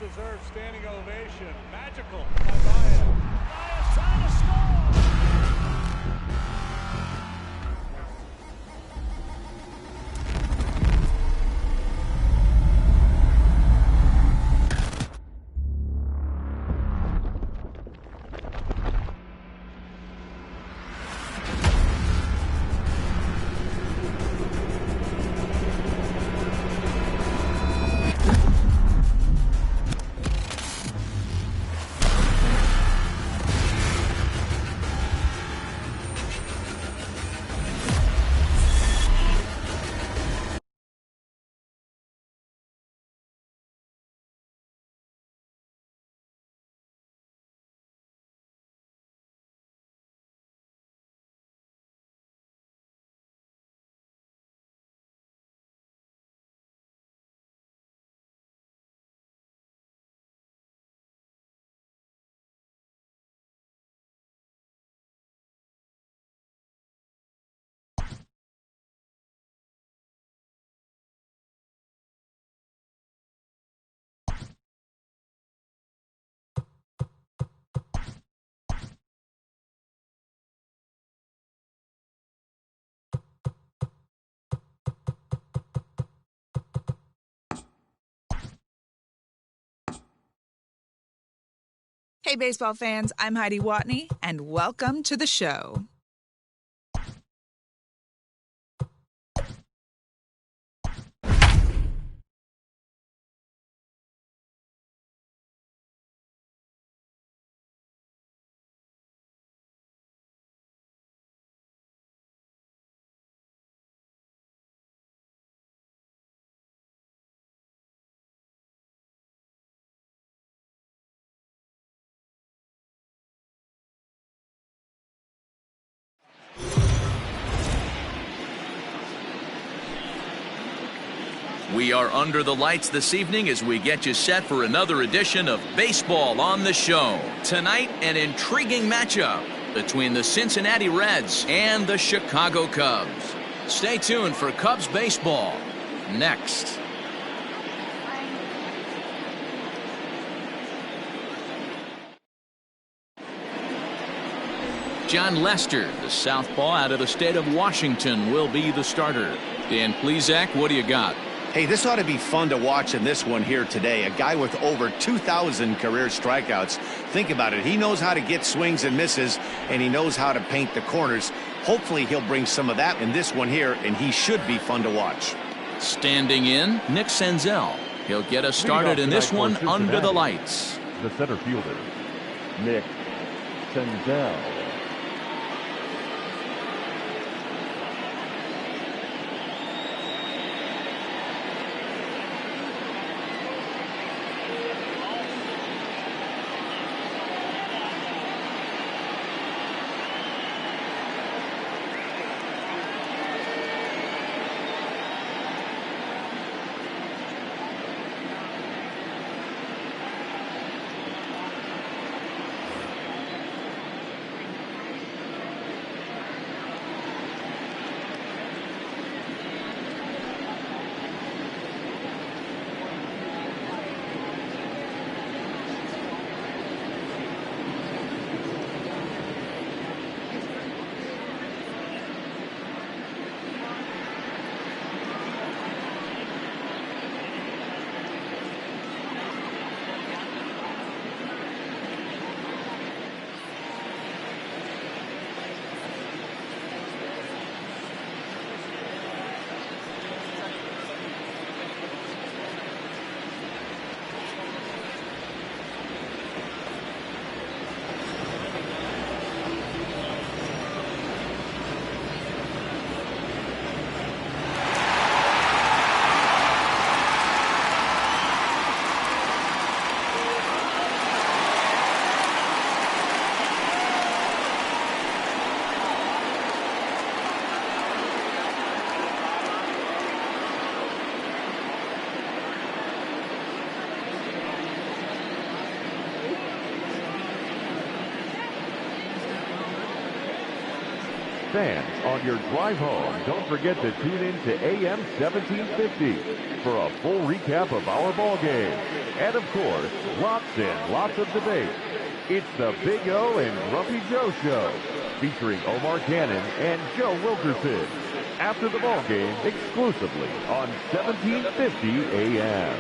Well-deserved standing ovation. Magical by Baez. Baez trying to score. Hey, baseball fans, I'm Heidi Watney, and welcome to the show. We are under the lights this evening as we get you set for another edition of Baseball on the Show. Tonight, an intriguing matchup between the Cincinnati Reds and the Chicago Cubs. Stay tuned for Cubs baseball next. John Lester, the southpaw out of the state of Washington, will be the starter. Dan Plesac, what do you got? Hey, this ought to be fun to watch in this one here today. A guy with over 2,000 career strikeouts. Think about it. He knows how to get swings and misses, and he knows how to paint the corners. Hopefully, he'll bring some of that in this one here, and he should be fun to watch. Standing in, Nick Senzel. He'll get us started in this one under the lights. The center fielder, Nick Senzel. Fans, on your drive home, don't forget to tune in to AM 1750 for a full recap of our ball game. And of course, lots and lots of debate. It's the Big O and Grumpy Joe Show, featuring Omar Cannon and Joe Wilkerson. After the ball game, exclusively on 1750 AM.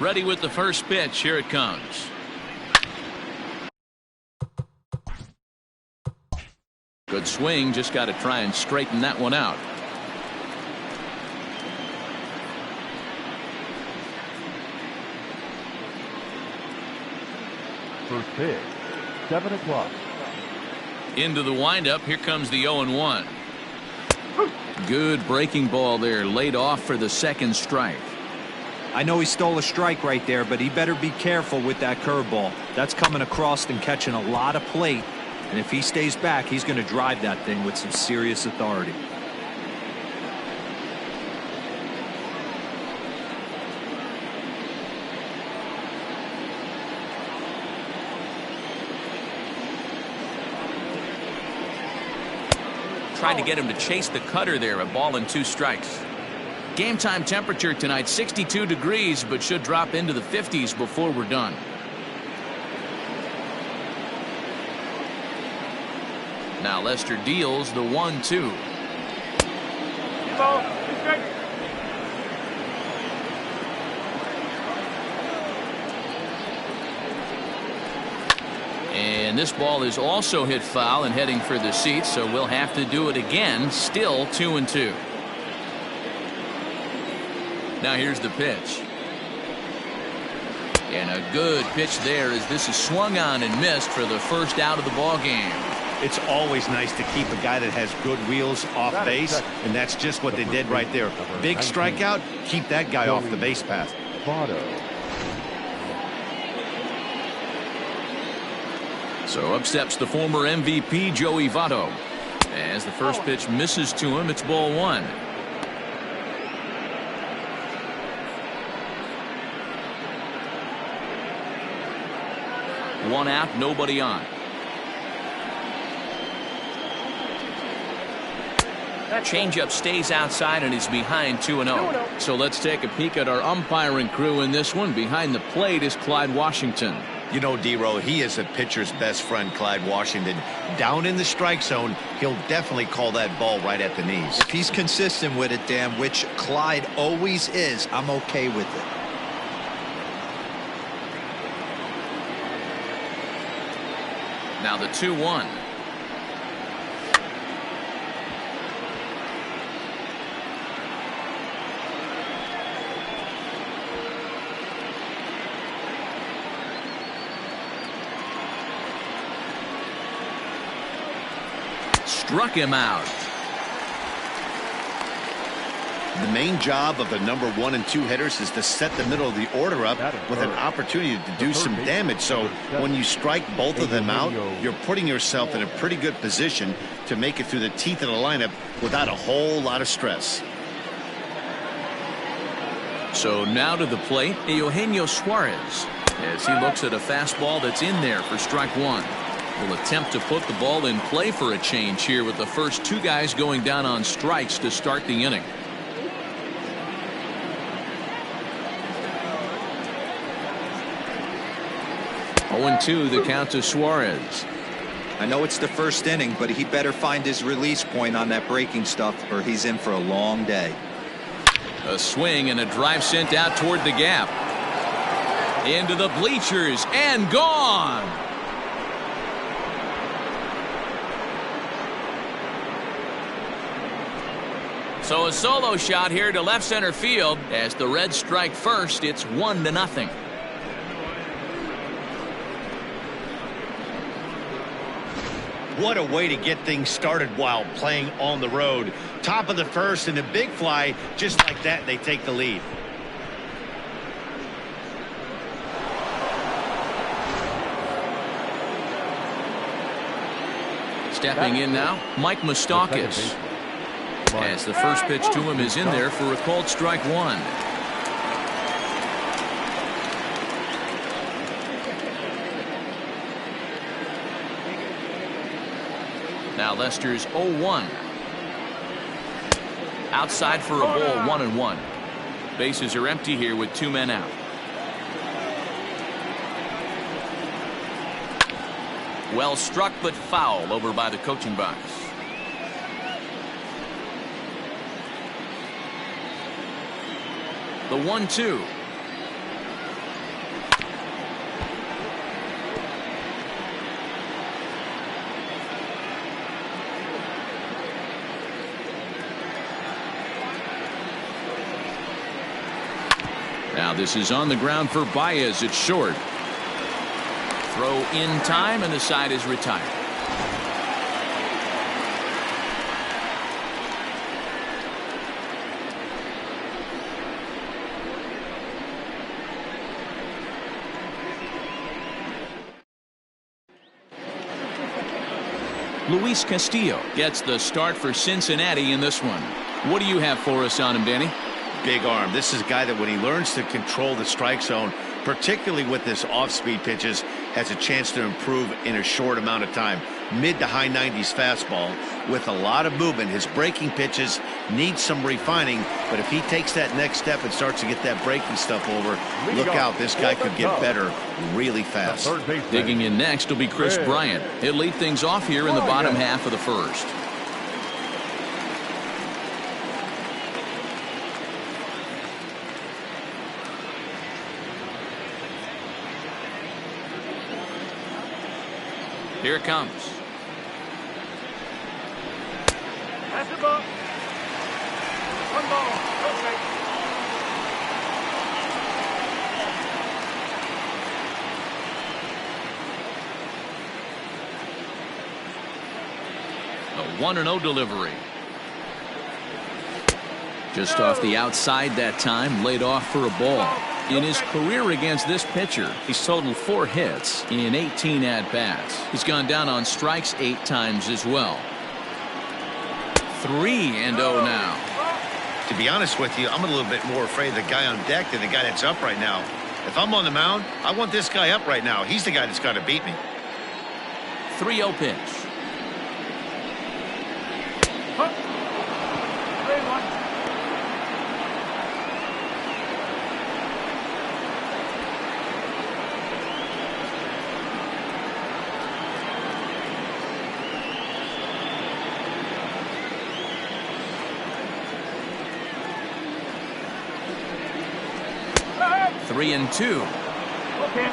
Ready with the first pitch. Here it comes. Good swing. Just got to try and straighten that one out. First pitch, 7 o'clock. Into the windup. Here comes the 0-1. Good breaking ball there. Laid off for the second strike. I know he stole a strike right there, but he better be careful with that curveball. That's coming across and catching a lot of plate. And if he stays back, he's going to drive that thing with some serious authority. Tried to get him to chase the cutter there. A ball and 2 strikes. Game time temperature tonight 62 degrees, but should drop into the 50s before we're done. Now Lester deals the 1-2. And this ball is also hit foul and heading for the seats, so we'll have to do it again. Still 2-2. Now here's the pitch. And a good pitch there as this is swung on and missed for the first out of the ball game. It's always nice to keep a guy that has good wheels off base, and that's just what they did right there. Big strikeout, keep that guy off the base path. So up steps the former MVP Joey Votto. As the first pitch misses to him, it's ball 1. One out, nobody on. Changeup stays outside and is behind 2-0. So let's take a peek at our umpiring crew in this one. Behind the plate is Clyde Washington. You know, D-Row, he is a pitcher's best friend, Clyde Washington. Down in the strike zone, he'll definitely call that ball right at the knees. If he's consistent with it, Dan, which Clyde always is, I'm okay with it. Now the 2-1. Struck him out. The main job of the number 1 and 2 hitters is to set the middle of the order up with an opportunity to do some damage. So when you strike both of them out, you're putting yourself in a pretty good position to make it through the teeth of the lineup without a whole lot of stress. So now to the plate, Eugenio Suarez, as he looks at a fastball that's in there for strike 1. Will attempt to put the ball in play for a change here with the first 2 guys going down on strikes to start the inning. Oh, 2 the count to Suarez. I know it's the first inning, but he better find his release point on that breaking stuff or he's in for a long day. A swing and a drive sent out toward the gap. Into the bleachers and gone. So a solo shot here to left center field. As the Reds strike first, it's 1-0. What a way to get things started while playing on the road. Top of the first and a big fly. Just like that, they take the lead. Stepping in now, Mike Moustakas. As the first pitch to him is in there for a called strike 1. Now Lester's 0-1. Outside for a ball, 1-1. Bases are empty here with 2 men out. Well struck but foul over by the coaching box. The 1-2. Now this is on the ground for Baez. It's short. Throw in time and the side is retired. Luis Castillo gets the start for Cincinnati in this one. What do you have for us on him, Danny? Big arm. This is a guy that when he learns to control the strike zone, particularly with this off-speed pitches, has a chance to improve in a short amount of time. Mid to high 90s fastball with a lot of movement. His breaking pitches need some refining, but if he takes that next step and starts to get that breaking stuff over, look out, this guy could get better really fast. Digging in next will be Chris Bryant. He'll lead things off here in the bottom half of the first. Here it comes. Pass the ball. 1 ball. Okay. A 1-0 delivery. Just off the outside that time, laid off for a ball. In his career against this pitcher, he's totaled 4 hits in 18 at-bats. He's gone down on strikes 8 times as well. 3-0 now. To be honest with you, I'm a little bit more afraid of the guy on deck than the guy that's up right now. If I'm on the mound, I want this guy up right now. He's the guy that's got to beat me. 3-0 pitch. Three and two. Okay.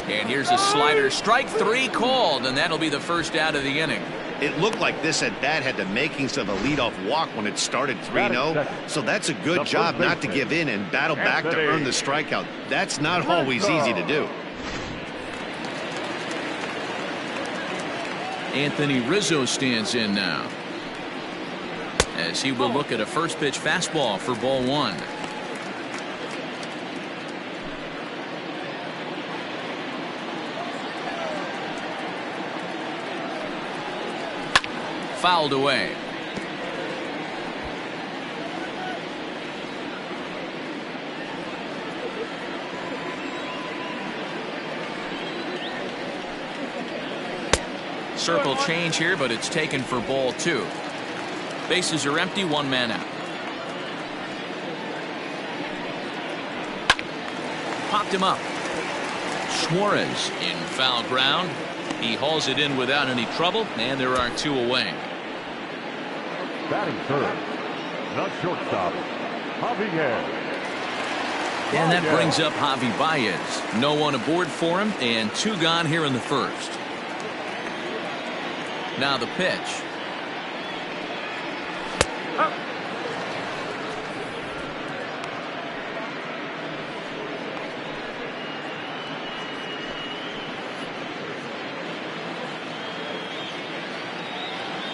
And here's a slider. Strike three called, and that'll be the first out of the inning. It looked like this at bat had the makings of a leadoff walk when it started 3-0. So that's a good job not to give in and battle back to earn the strikeout. That's not always easy to do. Anthony Rizzo stands in now, as he will look at a first pitch fastball for ball one. Fouled away. Circle change here, but it's taken for ball two. Bases are empty, one man out. Popped him up. Suarez in foul ground. He hauls it in without any trouble, and there are two away. Batting third, the shortstop, Javier. And that brings up Javi Baez. No one aboard for him, and two gone here in the first. Now the pitch.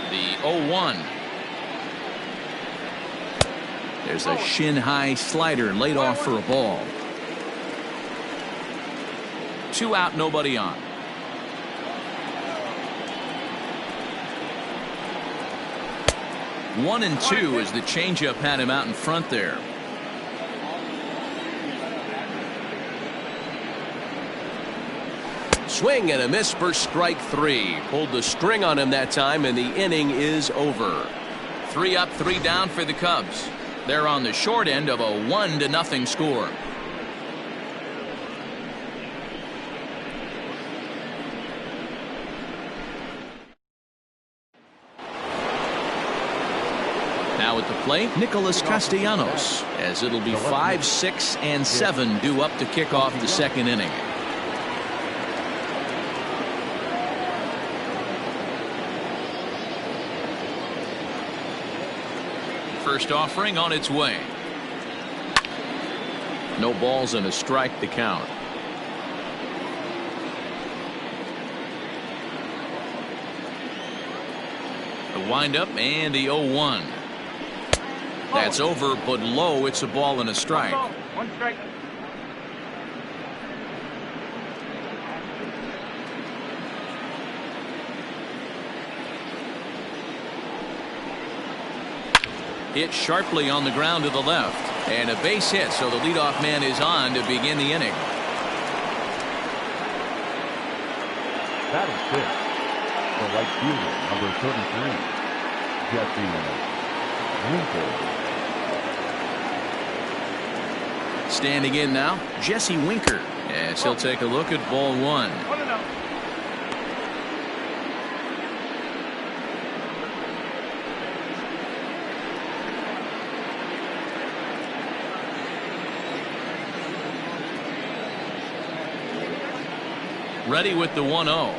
The 0-1. There's a shin-high slider laid off for a ball. Two out, nobody on. One and two as the changeup had him out in front there. Swing and a miss for strike three. Pulled the string on him that time, and the inning is over. 3 up, 3 down for the Cubs. They're on the short end of a 1-0 score. Now at the plate, Nicholas Castellanos, as it'll be 5, 6, and 7 due up to kick off the second inning. First offering on its way. No balls and a strike to count. The windup and the 0-1. That's over, but low. It's a ball and a strike. One strike. Hit sharply on the ground to the left, and a base hit, so the leadoff man is on to begin the inning. Batting fifth, the right fielder, number 33, Jesse Winker. Standing in now, Jesse Winker, as he'll take a look at ball one. 1-0. Ready with the 1-0.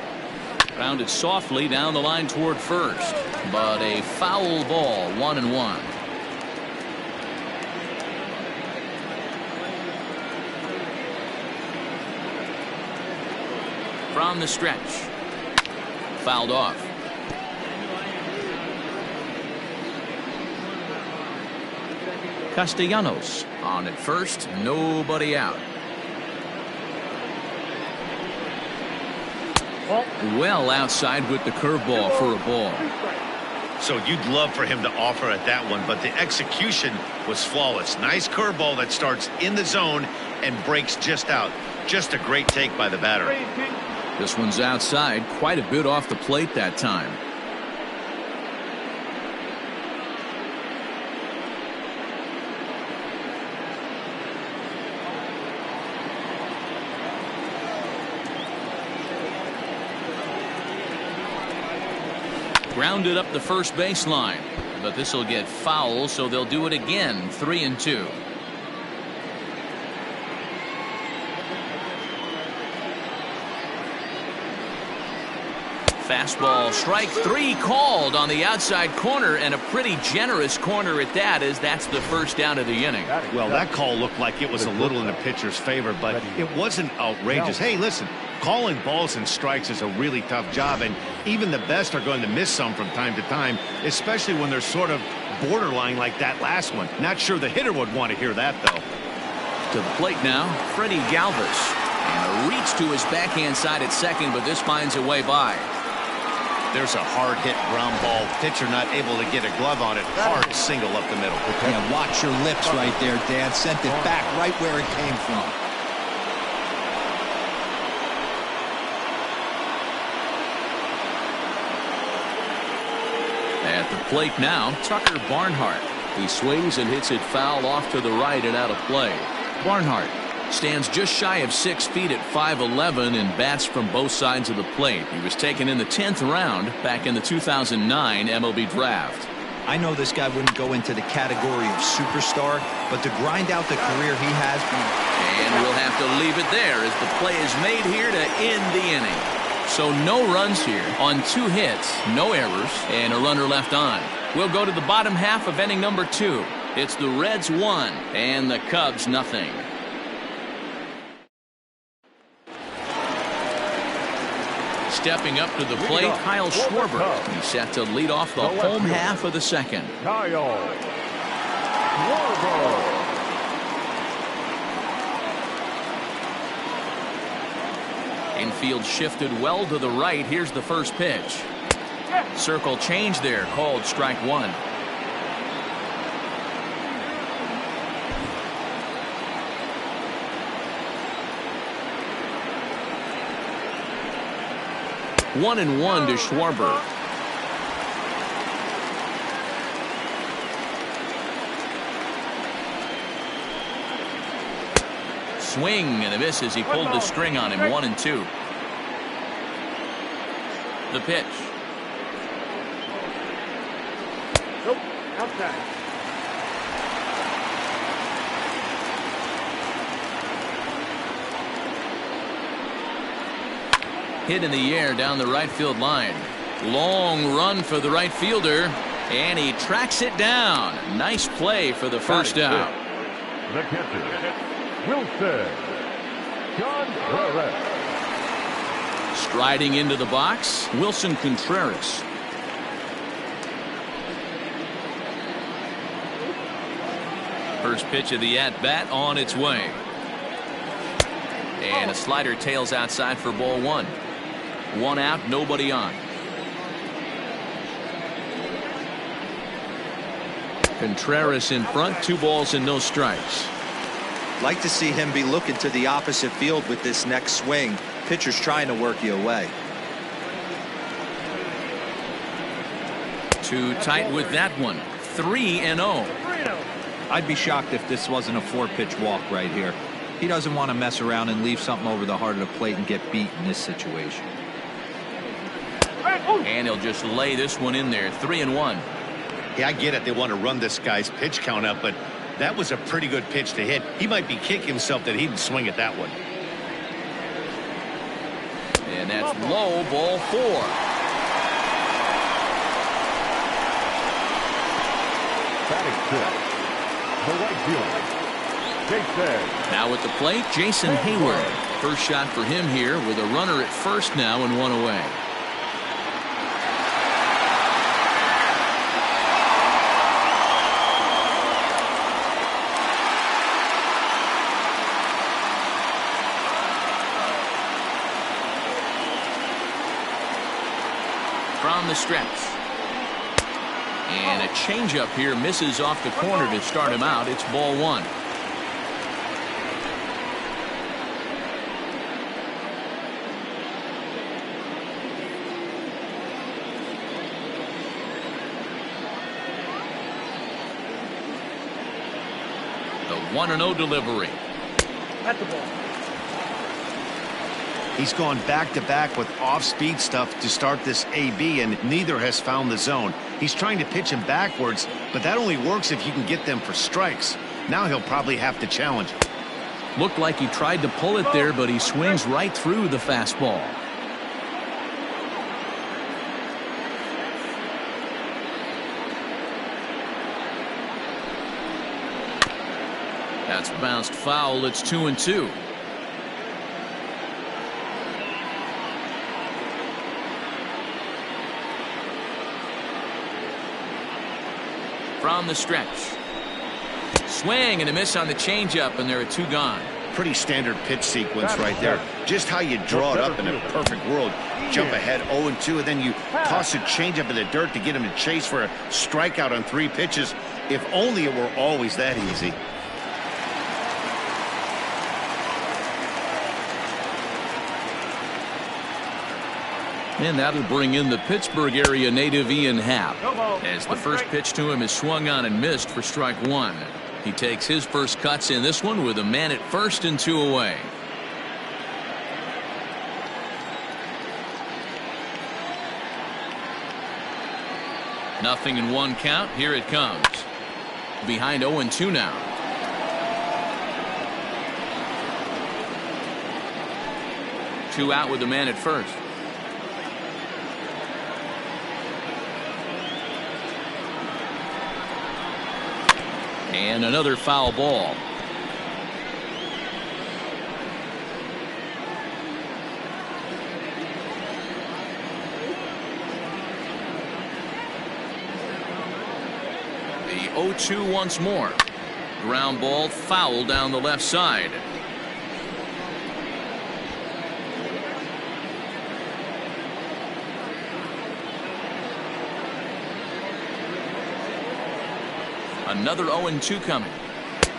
Grounded softly down the line toward first, but a foul ball, 1-1. From the stretch, fouled off. Castellanos on at first, nobody out. Well outside with the curveball for a ball. So you'd love for him to offer at that one, but the execution was flawless. Nice curveball that starts in the zone and breaks just out. Just a great take by the batter. This one's outside, quite a bit off the plate that time. Grounded up the first baseline, but this will get foul, so they'll do it again. 3-2. Fastball, strike three called on the outside corner, and a pretty generous corner at that, as that's the first down of the inning. Well, that call looked like it was a little in the pitcher's favor, but it wasn't outrageous. Hey, listen, calling balls and strikes is a really tough job, and even the best are going to miss some from time to time, especially when they're sort of borderline like that last one. Not sure the hitter would want to hear that, though. To the plate now, Freddie Galvis. And a reach to his backhand side at second, but this finds a way by. There's a hard hit ground ball. Pitcher not able to get a glove on it. Hard single up the middle. Yeah, watch your lips right there, Dan. Sent it back right where it came from. At the plate now, Tucker Barnhart. He swings and hits it foul off to the right and out of play. Barnhart stands just shy of 6 feet at 5'11" and bats from both sides of the plate. He was taken in the 10th round back in the 2009 MLB draft. I know this guy wouldn't go into the category of superstar, but to grind out the career he has been. And we'll have to leave it there as the play is made here to end the inning. So no runs here on 2 hits, no errors, and a runner left on. We'll go to the bottom half of inning number 2. It's the Reds 1 and the Cubs nothing. Stepping up to the plate, Kyle Schwarber. He's set to lead off the home half of the second. Kyle Schwarber. Infield shifted well to the right. Here's the first pitch. Circle change there, called strike one. One and one to Schwarber. Swing and a miss as he pulled the string on him. 1 and 2. The pitch. Nope, outside. Hit in the air down the right field line. Long run for the right fielder, and he tracks it down. Nice play for the first out. The catcher, Wilson Contreras. Striding into the box, Wilson Contreras. First pitch of the at-bat on its way. And a slider tails outside for ball one. 1 out, nobody on. Contreras in front, 2 balls and no strikes. Like to see him be looking to the opposite field with this next swing. Pitcher's trying to work you away. Too tight with that one. 3-0. I'd be shocked if this wasn't a 4-pitch walk right here. He doesn't want to mess around and leave something over the heart of the plate and get beat in this situation. And he'll just lay this one in there. 3-1. Yeah, I get it. They want to run this guy's pitch count up, but that was a pretty good pitch to hit. He might be kicking himself that he didn't swing at that one. And that's low, ball 4. Batting 6, the right fielder, Jason. Now at the plate, Jason Hayward. First shot for him here with a runner at first now and 1 away. from the stretch. And a changeup here misses off the corner to start him out. It's ball one. The 1-0 delivery. At the ball. He's gone back-to-back with off-speed stuff to start this AB, and neither has found the zone. He's trying to pitch him backwards, but that only works if you can get them for strikes. Now he'll probably have to challenge. Looked like he tried to pull it there, but he swings right through the fastball. That's bounced foul. It's 2-2. From the stretch. Swing and a miss on the changeup, and there are two gone. Pretty standard pitch sequence right there. Just how you draw it up in a perfect world. Jump ahead 0-2, and then you toss a changeup in the dirt to get him to chase for a strikeout on 3 pitches. If only it were always that easy. And that'll bring in the Pittsburgh area native Ian Happ, as the first pitch to him is swung on and missed for strike one. He takes his first cuts in this one with a man at first and 2 away. Nothing in 1 count. Here it comes. Behind 0-2 now. Two out with the man at first. And another foul ball. The 0-2 once more. Ground ball foul down the left side. Another 0-2 coming.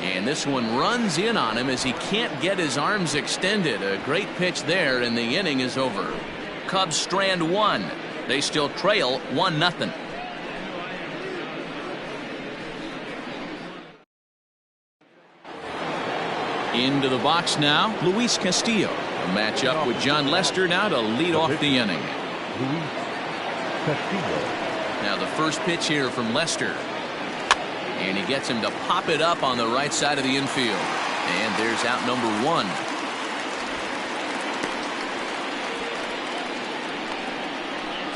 And this one runs in on him as he can't get his arms extended. A great pitch there, and the inning is over. Cubs strand 1. They still trail 1-0. Into the box now, Luis Castillo. A matchup with John Lester now to lead off the inning. Luis Castillo. Now the first pitch here from Lester. And he gets him to pop it up on the right side of the infield. And there's out number 1.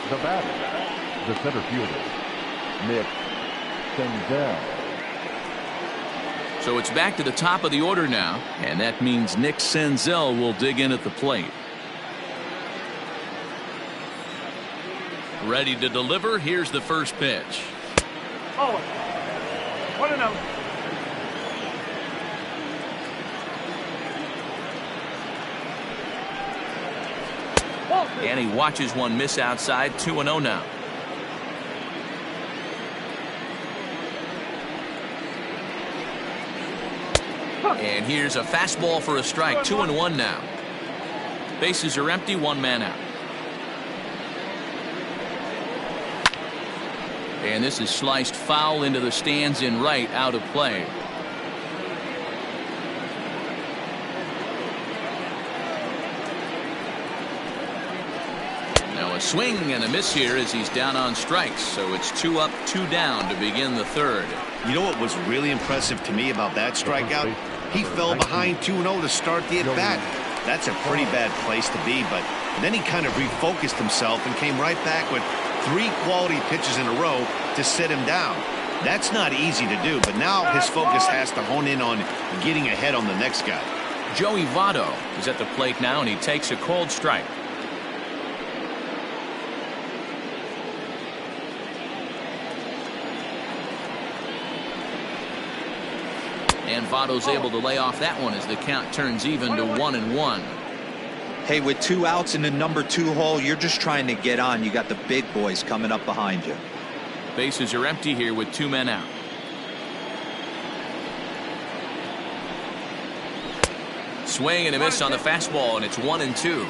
The batter, the center fielder, Nick Senzel. So it's back to the top of the order now, and that means Nick Senzel will dig in at the plate. Ready to deliver. Here's the first pitch. Oh, 1-0. And he watches one miss outside. 2-0 now. And here's a fastball for a strike. 2-1 now. Bases are empty. 1 man out. And this is sliced foul into the stands in right, out of play. Now a swing and a miss here as he's down on strikes. So it's 2 up, 2 down to begin the third. You know what was really impressive to me about that strikeout? He fell behind 2-0 to start the at-bat. That's a pretty bad place to be, but then he kind of refocused himself and came right back with 3 quality pitches in a row to sit him down. That's not easy to do, but now his focus has to hone in on getting ahead on the next guy. Joey Votto is at the plate now, and he takes a cold strike. And Votto's able to lay off that one as the count turns even to 1-1. Hey, with 2 outs in the number 2 hole, you're just trying to get on. You got the big boys coming up behind you. Bases are empty here with 2 men out. Swing and a miss on the fastball, and it's 1-2.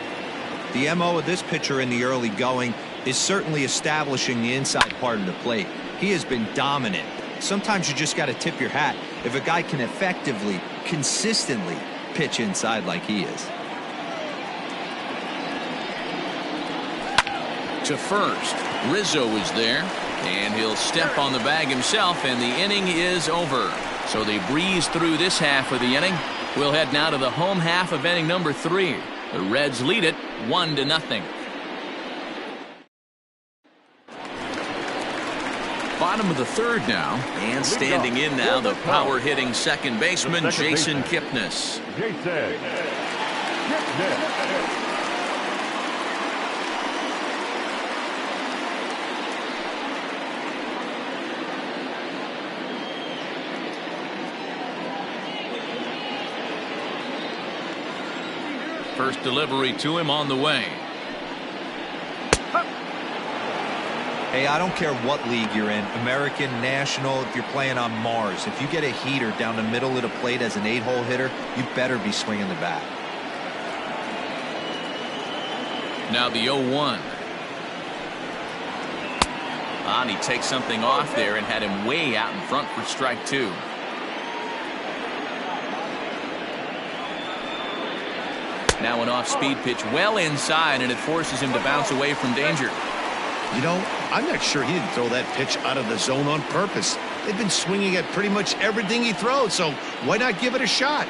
The MO of this pitcher in the early going is certainly establishing the inside part of the plate. He has been dominant. Sometimes you just got to tip your hat if a guy can effectively, consistently pitch inside like he is. To first, Rizzo is there, and he'll step on the bag himself, and the inning is over. So they breeze through this half of the inning. We'll head now to the home half of inning number 3. The Reds lead it 1-0. Bottom of the third now, and standing in now, the power-hitting second baseman, Jason Kipnis. First delivery to him on the way. Hey, I don't care what league you're in, American, National, if you're playing on Mars. If you get a heater down the middle of the plate as an 8-hole hitter, you better be swinging the bat. Now the 0-1. And he takes something off there and had him way out in front for strike 2. Now an off-speed pitch well inside, and it forces him to bounce away from danger. You know, I'm not sure he didn't throw that pitch out of the zone on purpose. They've been swinging at pretty much everything he throws, so why not give it a shot?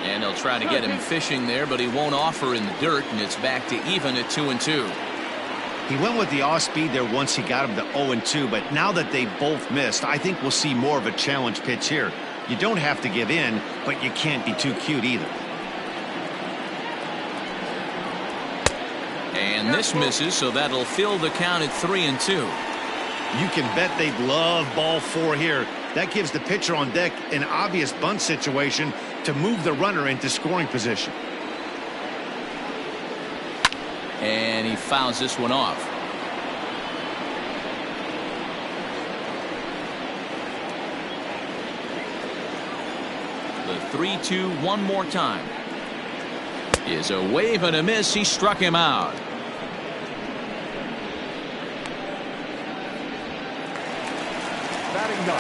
And they'll try to get him fishing there, but he won't offer in the dirt, and it's back to even at 2-2. He went with the off-speed there once he got him to 0-2, but now that they both missed, I think we'll see more of a challenge pitch here. You don't have to give in, but you can't be too cute either. And this misses, so that'll fill the count at 3-2. You can bet they'd love ball 4 here. That gives the pitcher on deck an obvious bunt situation to move the runner into scoring position. And he fouls this one off. The 3-2 one more time. Is a wave and a miss. He struck him out.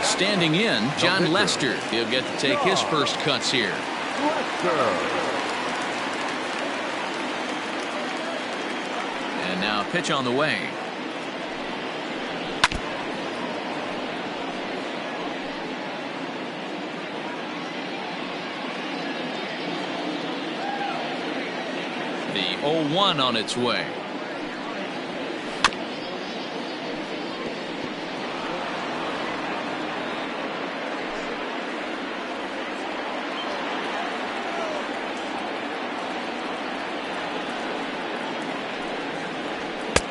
Standing in, John Lester. He'll get to take his first cuts here. And now a pitch on the way. The 0-1 on its way.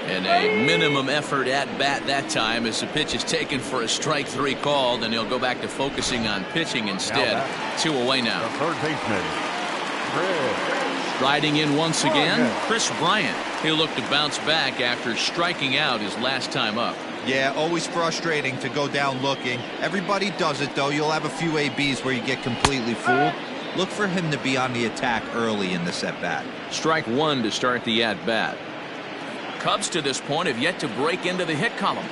And a minimum effort at bat that time as the pitch is taken for a strike 3 call. Then he'll go back to focusing on pitching instead. 2 away now. The third baseman, Riding in once again, Chris Bryant. He'll look to bounce back after striking out his last time up. Yeah, always frustrating to go down looking. Everybody does it, though. You'll have a few ABs where you get completely fooled. Look for him to be on the attack early in this at-bat. Strike 1 to start the at-bat. Cubs to this point have yet to break into the hit column.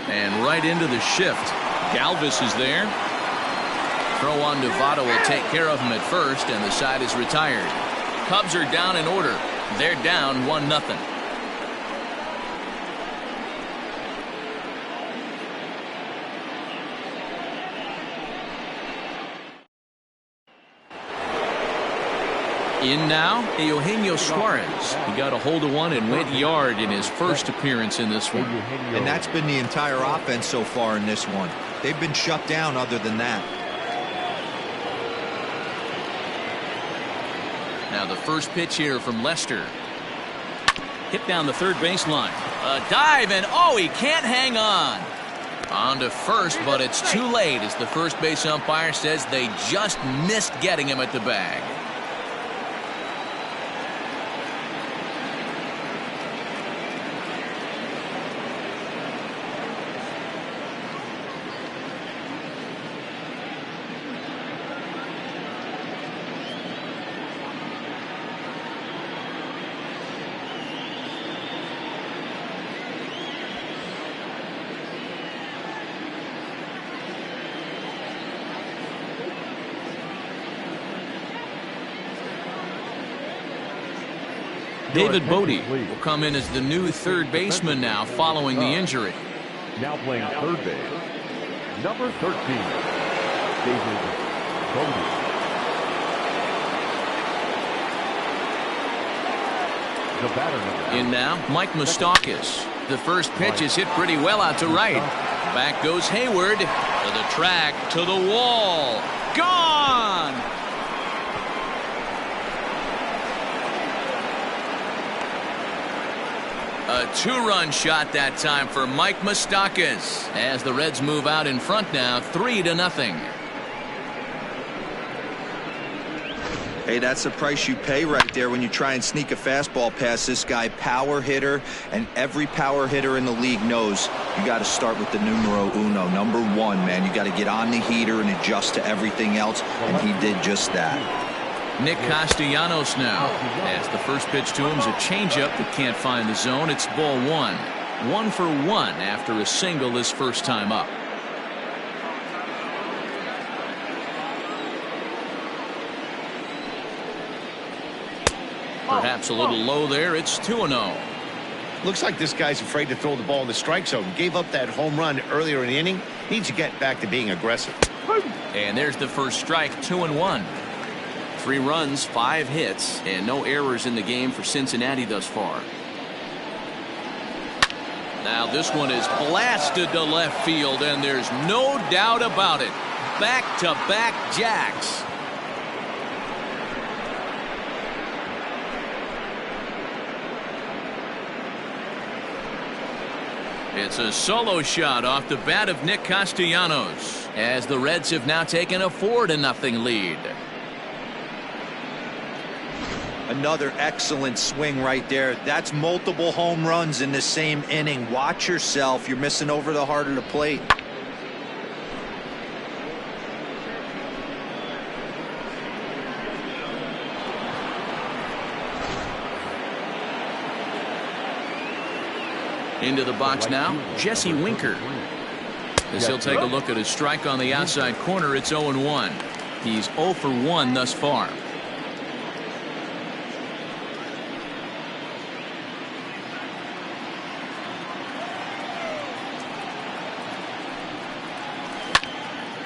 And right into the shift. Galvis is there. Throw on to Votto will take care of him at first, and the side is retired. Cubs are down in order. They're down 1-0. In now, Eugenio Suarez. He got a hold of one and went yard in his first appearance in this one. And that's been the entire offense so far in this one. They've been shut down other than that. Now the first pitch here from Lester. Hit down the third baseline. A dive, and oh, he can't hang on. On to first, but it's too late as the first base umpire says they just missed getting him at the bag. David Bodie will come in as the new third baseman now following the injury. Now playing third base, number 13, David Bodie. The batter number In now, Mike Moustakas. The first pitch is hit pretty well out to right. Back goes Hayward to the track, to the wall. Gone! A two-run shot that time for Mike Moustakas as the Reds move out in front now, 3-0. Hey, that's the price you pay right there when you try and sneak a fastball past this guy. Power hitter, and every power hitter in the league knows you got to start with the numero uno, number one, man. You got to get on the heater and adjust to everything else, and he did just that. Nick Castellanos now, as the first pitch to him is a changeup that can't find the zone. It's ball one. 1 for 1 after a single his first time up. Perhaps a little low there. It's 2-0. Looks like this guy's afraid to throw the ball in the strike zone. Gave up that home run earlier in the inning. Needs to get back to being aggressive. And there's the first strike, 2-1. 3 runs, 5 hits, and no errors in the game for Cincinnati thus far. Now this one is blasted to left field, and there's no doubt about it. Back-to-back jacks. It's a solo shot off the bat of Nick Castellanos as the Reds have now taken a 4-0 lead. Another excellent swing right there. That's multiple home runs in the same inning. Watch yourself. You're missing over the heart of the plate. Into the box now, Jesse Winker. As he'll take a look at his strike on the outside corner, it's 0-1. He's 0 for 1 thus far.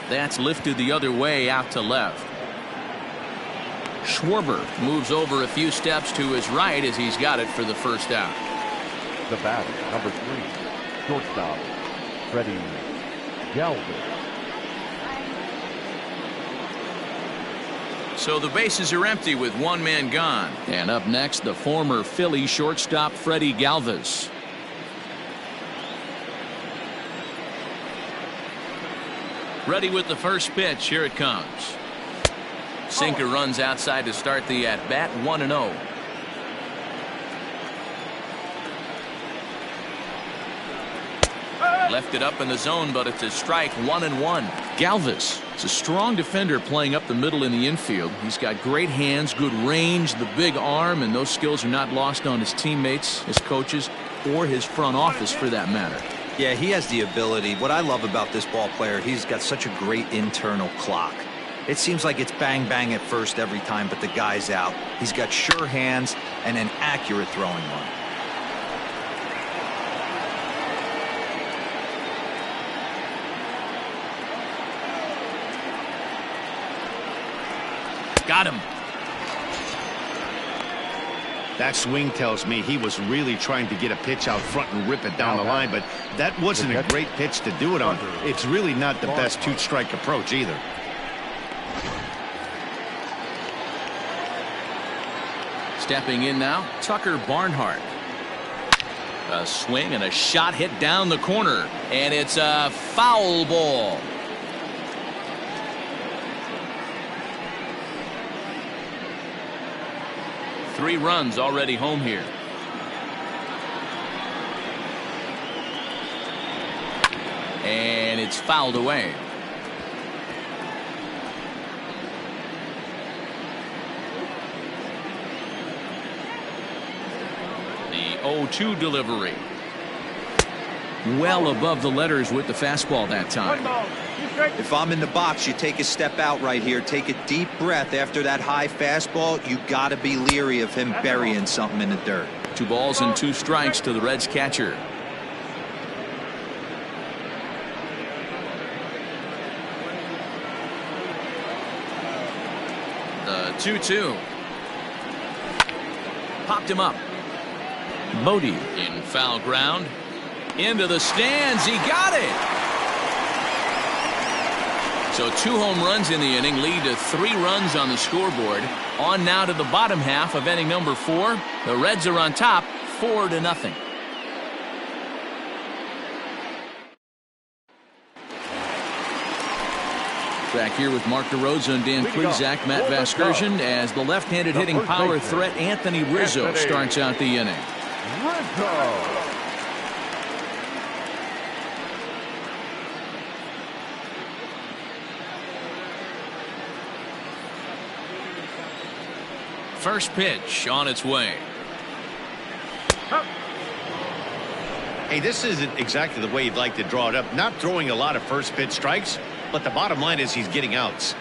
That's lifted the other way out to left. Schwarber moves over a few steps to his right as he's got it for the first out. The batter, number 3, shortstop, Freddie Galvis. So the bases are empty with one man gone. And up next, the former Philly shortstop Freddie Galvis. Ready with the first pitch. Here it comes. Sinker runs outside to start the at-bat, 1-0. Left it up in the zone, but it's a strike, 1-1. Galvis is a strong defender playing up the middle in the infield. He's got great hands, good range, the big arm, and those skills are not lost on his teammates, his coaches, or his front office for that matter. Yeah, he has the ability. What I love about this ball player, he's got such a great internal clock. It seems like it's bang bang at first every time, but the guy's out. He's got sure hands and an accurate throwing one. Got him. That swing tells me he was really trying to get a pitch out front and rip it down the line, but that wasn't a great pitch to do it on. It's really not the best two-strike approach either. Stepping in now, Tucker Barnhart. A swing and a shot hit down the corner, and it's a foul ball. Three runs already home here. And it's fouled away. The 0-2 delivery. Well above the letters with the fastball that time. If I'm in the box, you take a step out right here. Take a deep breath after that high fastball. You got to be leery of him burying something in the dirt. 2 balls and 2 strikes to the Reds catcher. The 2-2. Popped him up. Bodie in foul ground. Into the stands. He got it. So 2 home runs in the inning lead to 3 runs on the scoreboard. On now to the bottom half of inning number 4. The Reds are on top 4-0. Back here with Mark DeRosa and Dan Plesac, Matt Vasgersian, as the left-handed hitting power threat Anthony Rizzo starts out the inning. Rizzo. First pitch on its way. Hey, this isn't exactly the way you'd like to draw it up. Not throwing a lot of first pitch strikes, but the bottom line is he's getting outs.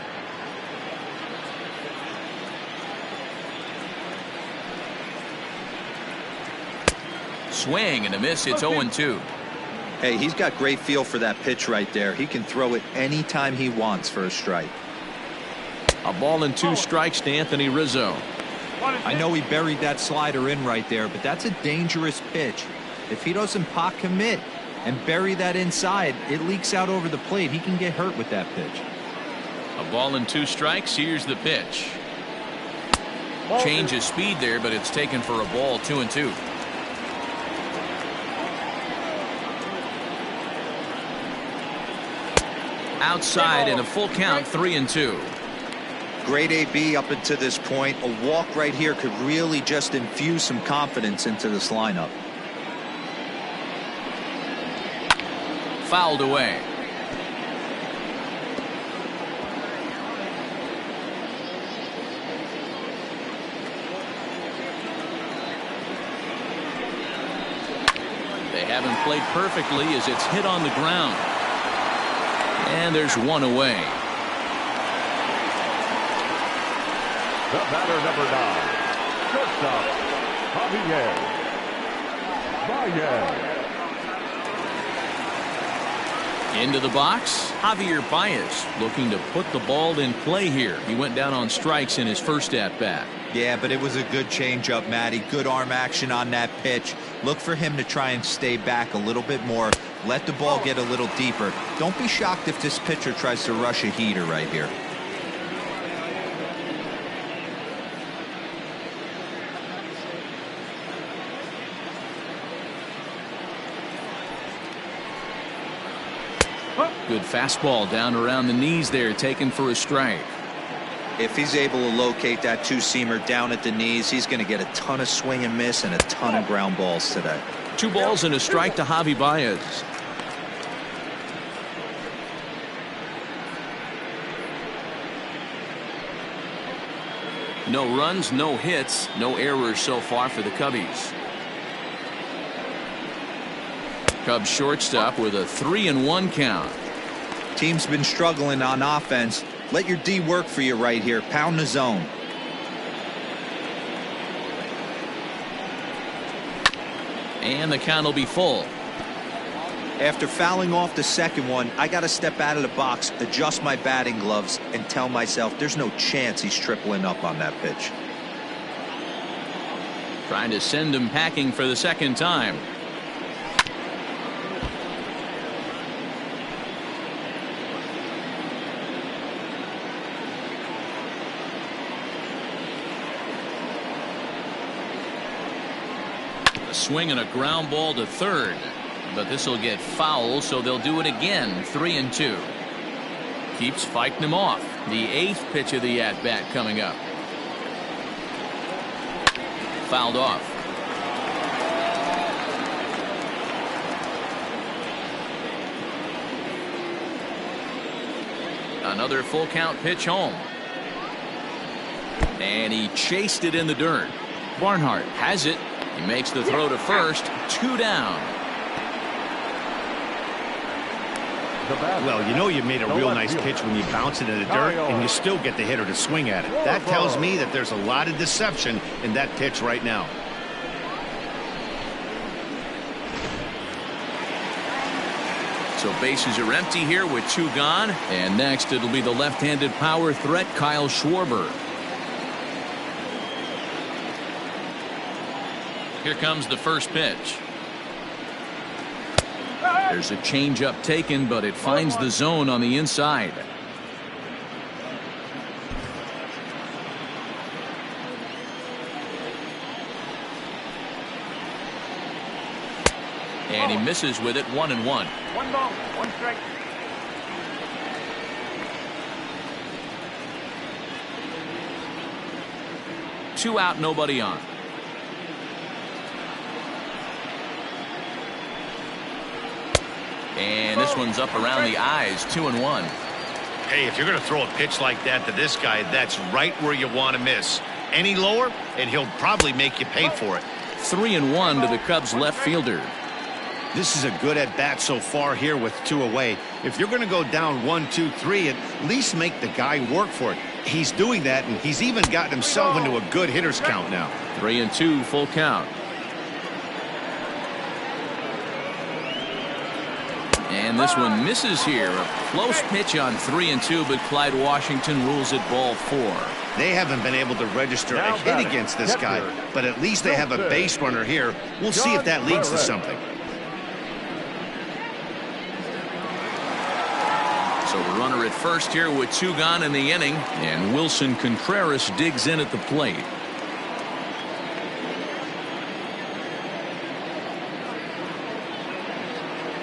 Swing and a miss. It's 0-2. Hey, he's got great feel for that pitch right there. He can throw it anytime he wants for a strike. A ball and 2 strikes to Anthony Rizzo. I know he buried that slider in right there, but that's a dangerous pitch. If he doesn't pot commit and bury that inside, it leaks out over the plate. He can get hurt with that pitch. A ball and 2 strikes. Here's the pitch. Change of speed there, but it's taken for a ball. 2-2. Outside in a full count. 3-2. Great AB up until this point. A walk right here could really just infuse some confidence into this lineup. Fouled away. They haven't played perfectly as it's hit on the ground. And there's 1 away. The batter, number 9, shortstop, Javier Baez. Into the box, Javier Baez looking to put the ball in play here. He went down on strikes in his first at-bat. Yeah, but it was a good changeup, Matty. Good arm action on that pitch. Look for him to try and stay back a little bit more. Let the ball get a little deeper. Don't be shocked if this pitcher tries to rush a heater right here. Good fastball down around the knees there, taken for a strike. If he's able to locate that 2-seamer down at the knees, he's going to get a ton of swing and miss and a ton of ground balls today. 2 balls and a strike to Javi Baez. No runs, no hits, no errors so far for the Cubbies. Cubs shortstop with a 3-1 count. Team's been struggling on offense. Let your D work for you right here. Pound the zone. And the count will be full. After fouling off the second one, I got to step out of the box, adjust my batting gloves, and tell myself there's no chance he's tripling up on that pitch. Trying to send him packing for the second time. Swing and a ground ball to third, but this will get foul, so they'll do it again. 3-2. Keeps fighting him off. The 8th pitch of the at-bat coming up. Fouled off. Another full count pitch home, and he chased it in the dirt. Barnhart has it. He makes the throw to first. 2 down. batter. Well, you know you made a real nice pitch when you bounce it in the dirt and you still get the hitter to swing at it. That tells me that there's a lot of deception in that pitch right now. So bases are empty here with 2 gone. And next it'll be the left-handed power threat, Kyle Schwarber. Here comes the first pitch. There's a changeup taken, but it finds the zone on the inside. And he misses with it, 1-1. 1 ball, 1 strike. Two out, nobody on. And this one's up around the eyes, 2-1. Hey, if you're going to throw a pitch like that to this guy, that's right where you want to miss. Any lower, and he'll probably make you pay for it. 3-1 to the Cubs left fielder. This is a good at-bat so far here with 2 away. If you're going to go down 1, 2, 3, at least make the guy work for it. He's doing that, and he's even gotten himself into a good hitter's count now. 3-2, full count. And this one misses here. A close pitch on 3-2, but Clyde Washington rules it ball 4. They haven't been able to register a hit against this guy, but at least they have a base runner here. We'll see if that leads to something. So a runner at first here with 2 gone in the inning, and Wilson Contreras digs in at the plate.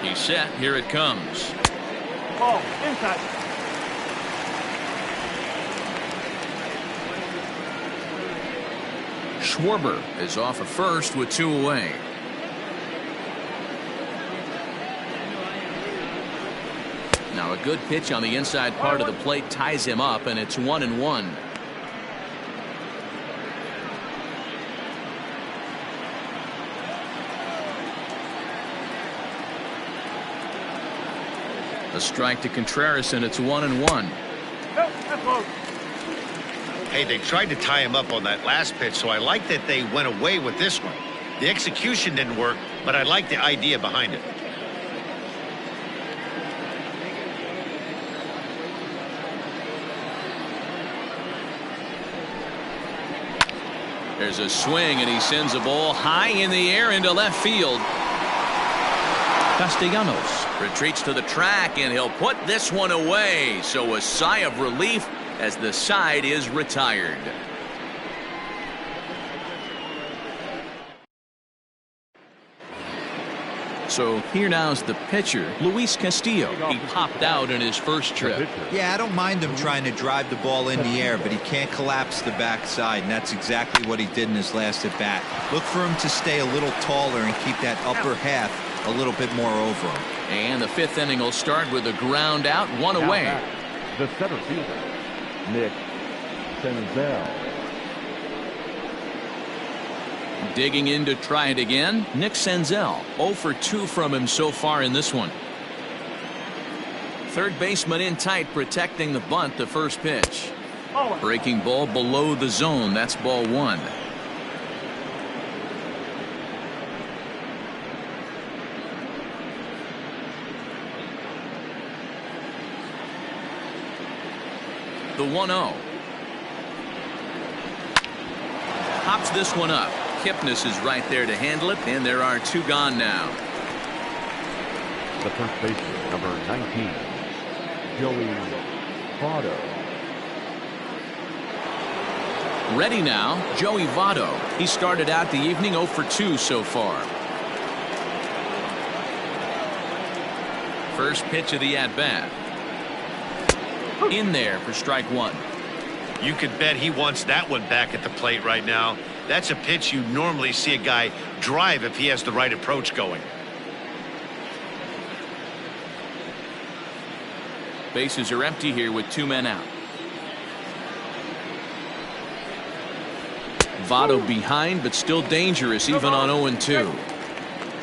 He's set. Here it comes. Ball, inside. Schwarber is off at first with 2 away. Now a good pitch on the inside part of the plate ties him up, and it's 1-1. A strike to Contreras, and it's 1-1. Hey, they tried to tie him up on that last pitch, so I like that they went away with this one. The execution didn't work, but I like the idea behind it. There's a swing, and he sends a ball high in the air into left field. Castellanos retreats to the track, and he'll put this one away. So a sigh of relief as the side is retired. So here now's the pitcher, Luis Castillo. He popped out in his first trip. Yeah, I don't mind him trying to drive the ball in the air, but he can't collapse the backside, and that's exactly what he did in his last at bat. Look for him to stay a little taller and keep that upper half a little bit more over him. And the 5th inning will start with a ground out, 1 away. The center fielder, Nick Senzel. Digging in to try it again, Nick Senzel. 0 for 2 from him so far in this one. Third baseman in tight, protecting the bunt, the first pitch. Breaking ball below the zone. That's ball 1. The 1-0. Pops this one up. Kipnis is right there to handle it, and there are 2 gone now. The first baseman, number 19, Joey Votto. Ready now, Joey Votto. He started out the evening 0 for 2 so far. First pitch of the at-bat. In there for strike 1. You could bet he wants that one back at the plate right now. That's a pitch you normally see a guy drive if he has the right approach going. Bases are empty here with 2 men out. Votto behind, but still dangerous even on 0-2.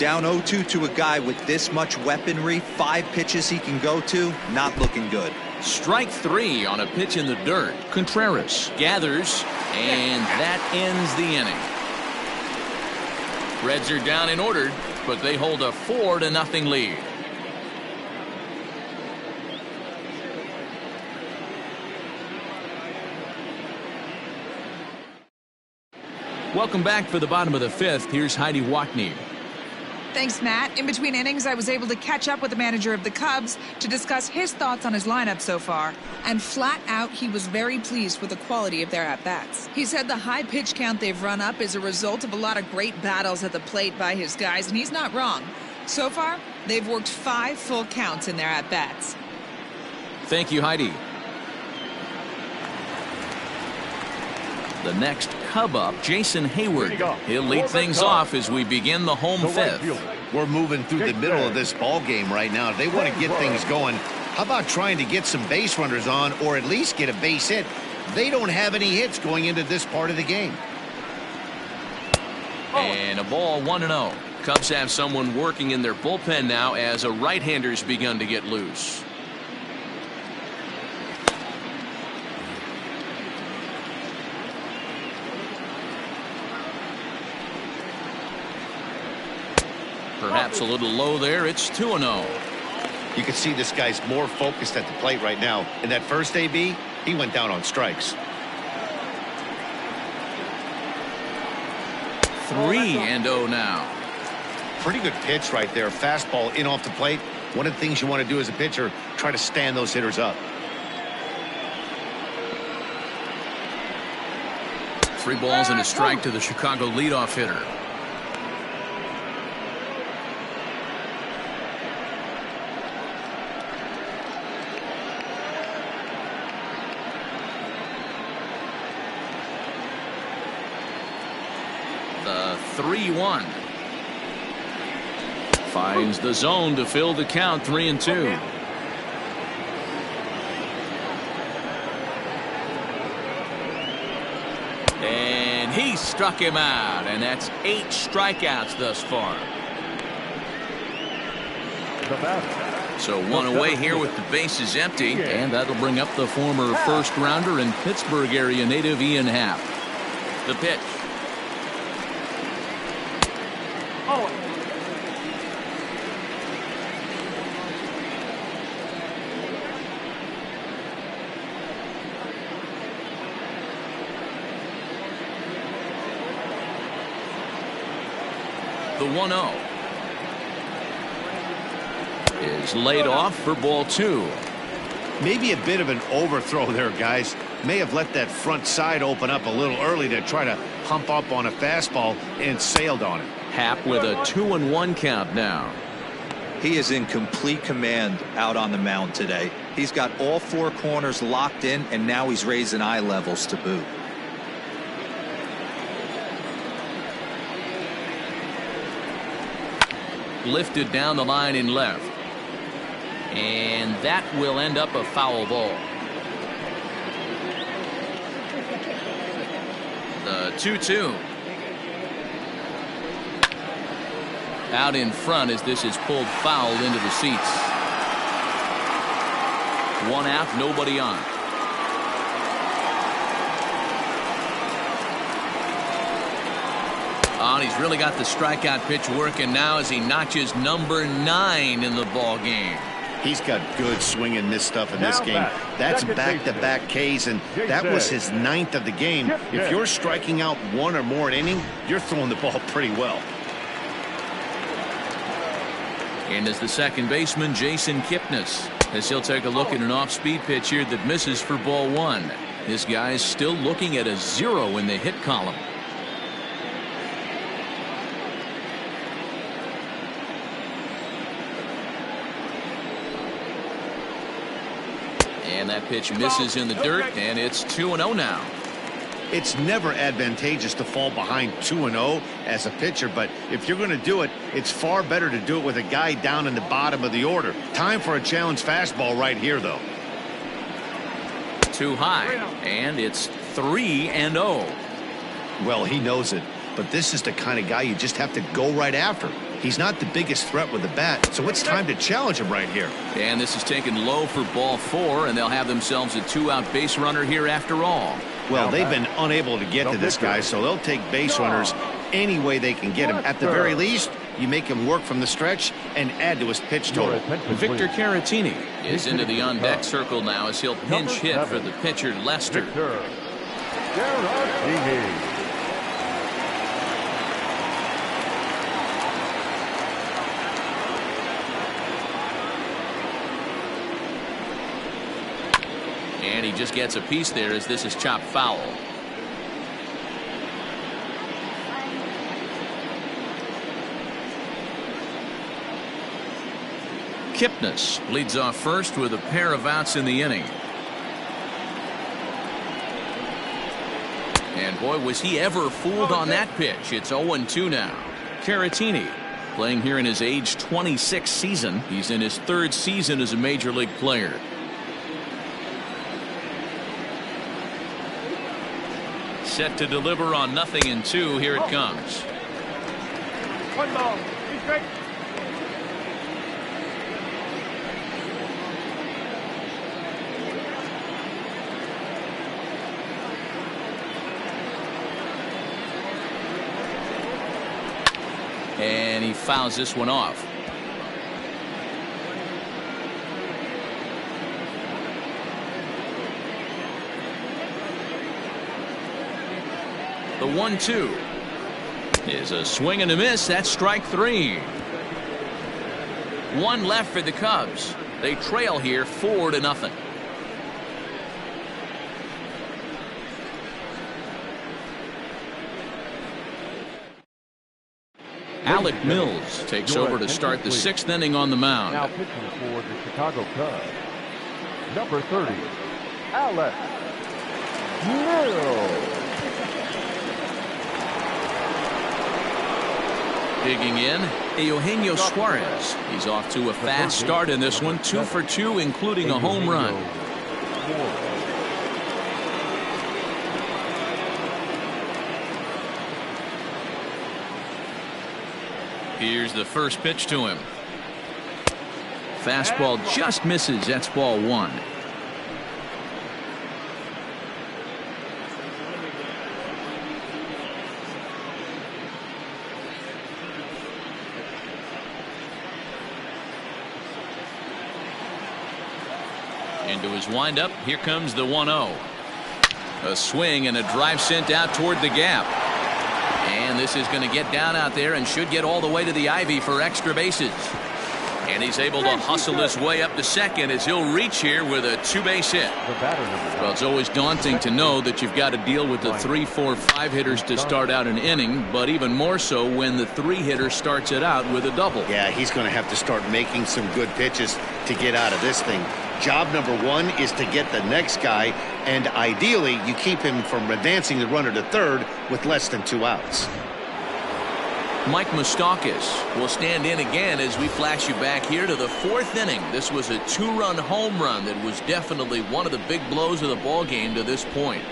Down 0-2 to a guy with this much weaponry, 5 pitches he can go to, not looking good. Strike 3 on a pitch in the dirt. Contreras gathers, and that ends the inning. Reds are down in order, but they hold a 4-0 lead. Welcome back for the bottom of the 5th. Here's Heidi Watney. Thanks, Matt. In between innings, I was able to catch up with the manager of the Cubs to discuss his thoughts on his lineup so far. And flat out, he was very pleased with the quality of their at-bats. He said the high pitch count they've run up is a result of a lot of great battles at the plate by his guys, and he's not wrong. So far, they've worked 5 full counts in their at-bats. Thank you, Heidi. The next Cub up, Jason Hayward. He'll lead things off as we begin the home 5th. We're moving through the middle of this ball game right now. They want to get things going. How about trying to get some base runners on, or at least get a base hit? They don't have any hits going into this part of the game. And a ball, 1-0. Cubs have someone working in their bullpen now as a right-hander's begun to get loose. Perhaps a little low there. It's 2-0. You can see this guy's more focused at the plate right now. In that first AB, he went down on strikes. 3-0 now. Pretty good pitch right there. Fastball in off the plate. One of the things you want to do as a pitcher, try to stand those hitters up. 3 balls and a strike to the Chicago leadoff hitter. The 3-1. Finds the zone to fill the count. 3-2. And he struck him out, and that's 8 strikeouts thus far. So 1 away here with the bases empty, and that'll bring up the former first rounder and Pittsburgh area native Ian Happ. The pitch. The 1-0 is laid off for ball 2. Maybe a bit of an overthrow there, guys. May have let that front side open up a little early to try to pump up on a fastball and sailed on it. Happ with a 2-1 count now. He is in complete command out on the mound today. He's got all 4 corners locked in, and now he's raising eye levels to boot. Lifted down the line in left. And that will end up a foul ball. The 2-2. Out in front as this is pulled foul into the seats. 1 out, nobody on. Oh, and he's really got the strikeout pitch working now as he notches number 9 in the ball game. He's got good swing and miss stuff in this game. That's back-to-back Ks, and that was his 9th of the game. If you're striking out 1 or more an inning, you're throwing the ball pretty well. And as the second baseman, Jason Kipnis, as he'll take a look at an off-speed pitch here that misses for ball 1. This guy's still looking at a 0 in the hit column. And that pitch misses in the dirt, and it's 2-0 now. It's never advantageous to fall behind 2-0 as a pitcher, but if you're going to do it, it's far better to do it with a guy down in the bottom of the order. Time for a challenge fastball right here, though. Too high, and it's 3-0. Well, he knows it, but this is the kind of guy you just have to go right after. He's not the biggest threat with the bat, so it's time to challenge him right here. And this is taken low for ball 4, and they'll have themselves a 2-out base runner here after all. Well, they've been unable to get to this guy, so they'll take base runners any way they can get him. At the very least, you make him work from the stretch and add to his pitch total. Victor Caratini is into the on-deck circle now as he'll pinch hit for the pitcher, Lester. And he just gets a piece there as this is chopped foul. Kipnis leads off first with a pair of outs in the inning. And boy, was he ever fooled on that pitch. It's 0-2 now. Caratini playing here in his age 26 season. He's in his 3rd season as a major league player. Set to deliver on 0-2. Here it comes. 1 ball. He's straight. And he fouls this one off. The 1-2 is a swing and a miss. That's strike 3. 1 left for the Cubs. They trail here 4-0. Alec Mills takes over to start the 6th inning on the mound. Now pitching for the Chicago Cubs, number 30, Alec Mills. Digging in, Eugenio Suarez. He's off to a fast start in this one, 2 for 2, including a home run. Here's the first pitch to him. Fastball just misses. That's ball 1. Into his windup. Here comes the 1-0. A swing and a drive sent out toward the gap. And this is going to get down out there and should get all the way to the ivy for extra bases. And he's able to hustle his way up to second as he'll reach here with a 2-base hit. Well, it's always daunting to know that you've got to deal with the 3, 4, 5 hitters to start out an inning, but even more so when the 3 hitter starts it out with a double. Yeah, he's going to have to start making some good pitches to get out of this thing. Job number 1 is to get the next guy, and ideally you keep him from advancing the runner to third with less than 2 outs. Mike Moustakas will stand in again as we flash you back here to the 4th inning. This was a 2-run home run that was definitely one of the big blows of the ball game to this point.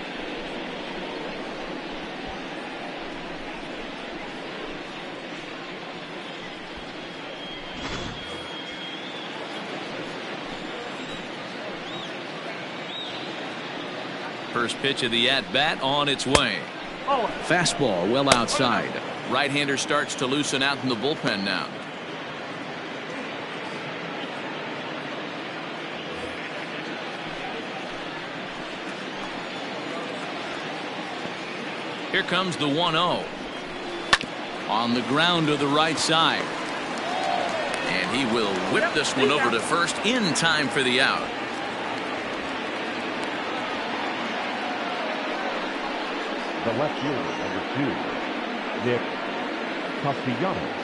First pitch of the at-bat on its way. Fastball well outside. Right-hander starts to loosen out in the bullpen now. Here comes the 1-0. On the ground to the right side. And he will whip this one over to first in time for the out. The left fielder, number 2, Nick Castellanos.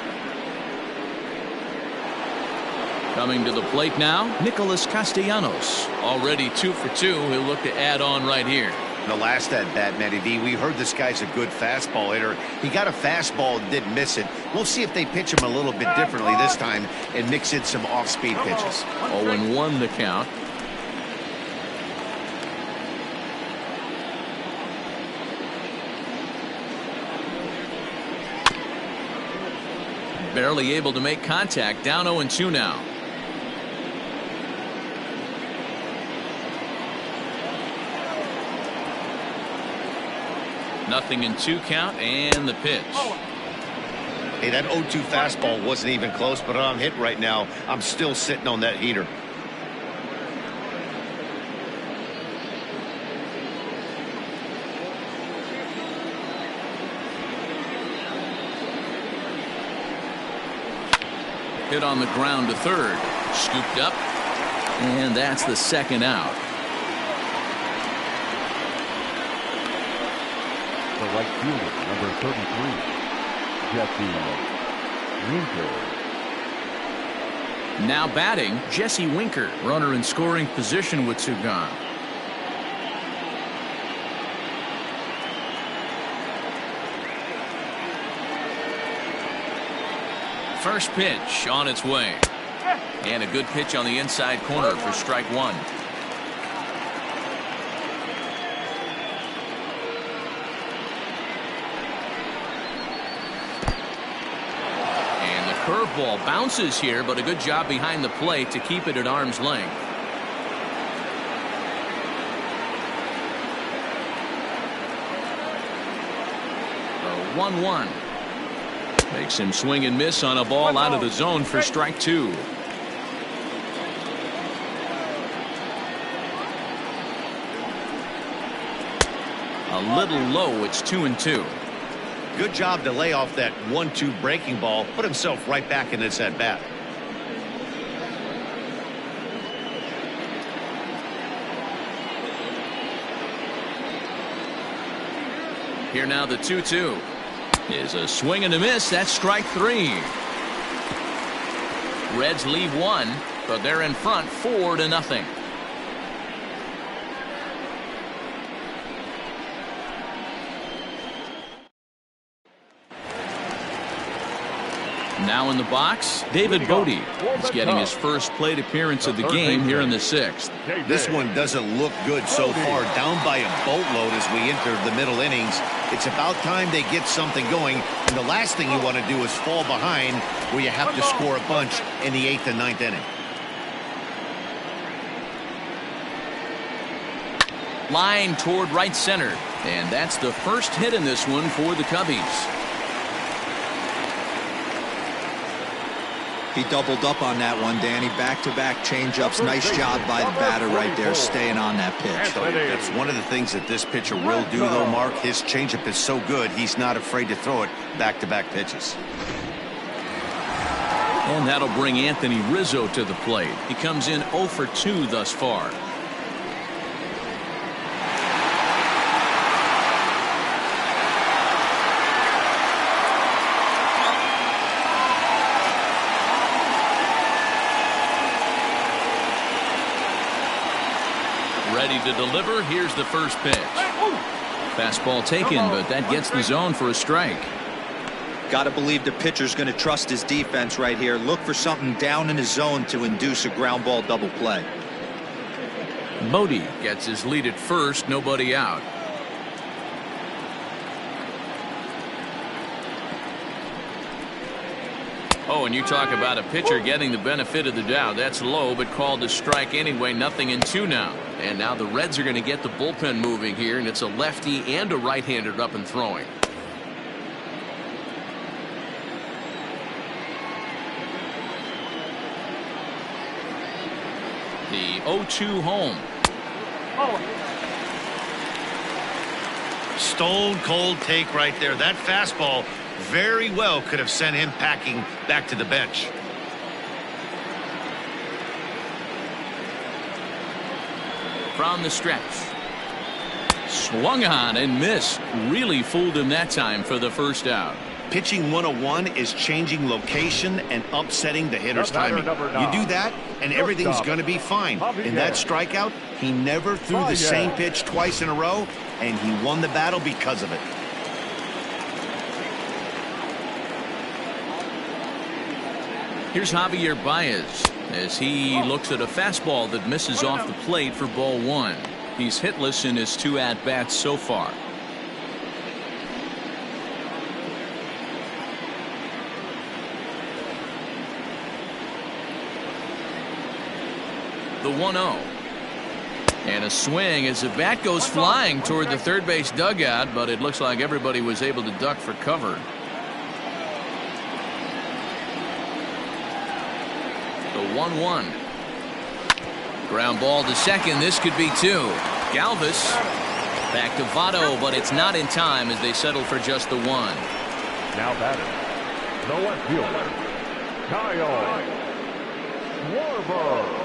Coming to the plate now, Nicholas Castellanos. Already 2 for 2. He'll look to add on right here. The last at-bat, Matty D, we heard this guy's a good fastball hitter. He got a fastball and didn't miss it. We'll see if they pitch him a little bit differently this time and mix in some off-speed pitches. 0-1 the count. Barely able to make contact. Down 0-2 now. Nothing in 2 count, and the pitch. Hey, that 0-2 fastball wasn't even close, but I'm hit right now. I'm still sitting on that heater. Hit on the ground to third. Scooped up. And that's the second out. The right fielder, number 33, Jesse Winker. Now batting, Jesse Winker. Runner in scoring position with 2 gone. First pitch on its way. And a good pitch on the inside corner for strike 1. And the curveball bounces here, but a good job behind the plate to keep it at arm's length. The 1-1. Makes him swing and miss on a ball out of the zone for strike 2. A little low. It's 2-2. Good job to lay off that 1-2 breaking ball. Put himself right back in this at bat. Here now the 2-2. Is a swing and a miss. That's strike 3. Reds leave 1, but they're in front 4-0. Now in the box, David Bodie is getting his first plate appearance of the game here in the 6th. This one doesn't look good so far. Down by a boatload as we enter the middle innings. It's about time they get something going. And the last thing you want to do is fall behind where you have to score a bunch in the 8th and 9th inning. Line toward right center. And that's the first hit in this one for the Cubbies. He doubled up on that one, Danny. Back-to-back changeups. Nice job by the batter right there, staying on that pitch. That's one of the things that this pitcher will do, though, Mark. His changeup is so good, he's not afraid to throw it back-to-back pitches. And that'll bring Anthony Rizzo to the plate. He comes in 0 for 2 thus far. Ready to deliver. Here's the first pitch. Fastball taken, but that gets the zone for a strike. Got to believe the pitcher's going to trust his defense right here. Look for something down in his zone to induce a ground ball double play. Bodie gets his lead at first. Nobody out. Oh, and you talk about a pitcher getting the benefit of the doubt. That's low, but called a strike anyway. 0-2 now. And now the Reds are going to get the bullpen moving here, and it's a lefty and a right-hander up and throwing. The 0-2 home. Stone cold take right there. That fastball very well could have sent him packing back to the bench. From the stretch. Swung on and missed. Really fooled him that time for the first out. Pitching 101 is changing location and upsetting the hitter's timing. You do that, and everything's going to be fine. In that strikeout, he never threw the same pitch twice in a row, and he won the battle because of it. Here's Javier Baez as he looks at a fastball that misses off the plate for ball 1. He's hitless in his 2 at-bats so far. The 1-0. And a swing as the bat goes flying toward the third base dugout, but it looks like everybody was able to duck for cover. The 1-1. Ground ball to second. This could be two. Galvis back to Votto, but it's not in time as they settle for just the one. Now batting, the left fielder, Kyle Schwarber.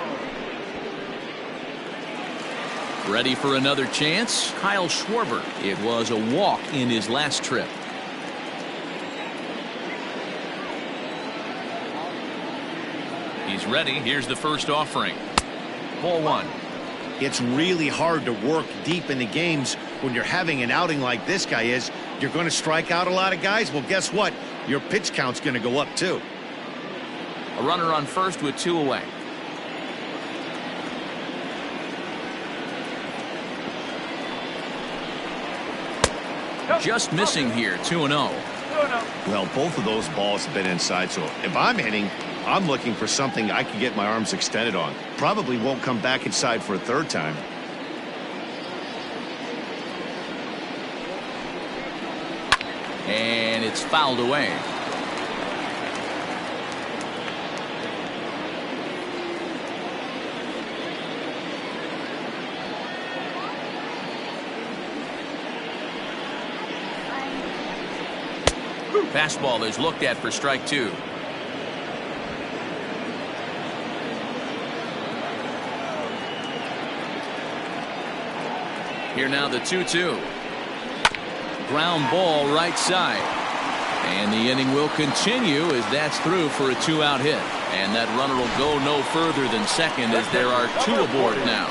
Ready for another chance? Kyle Schwarber. It was a walk in his last trip. He's ready. Here's the first offering. Ball one. It's really hard to work deep in the games when you're having an outing like this guy is. You're going to strike out a lot of guys. Well, guess what? Your pitch count's going to go up too. A runner on first with two away. Just missing here. 2-0. Well, both of those balls have been inside, so if I'm hitting, I'm looking for something I can get my arms extended on. Probably won't come back inside for a third time. And it's fouled away. Fastball is looked at for strike two. Here now the 2-2. Ground ball right side. And the inning will continue as that's through for a two-out hit. And that runner will go no further than second as there are two aboard now.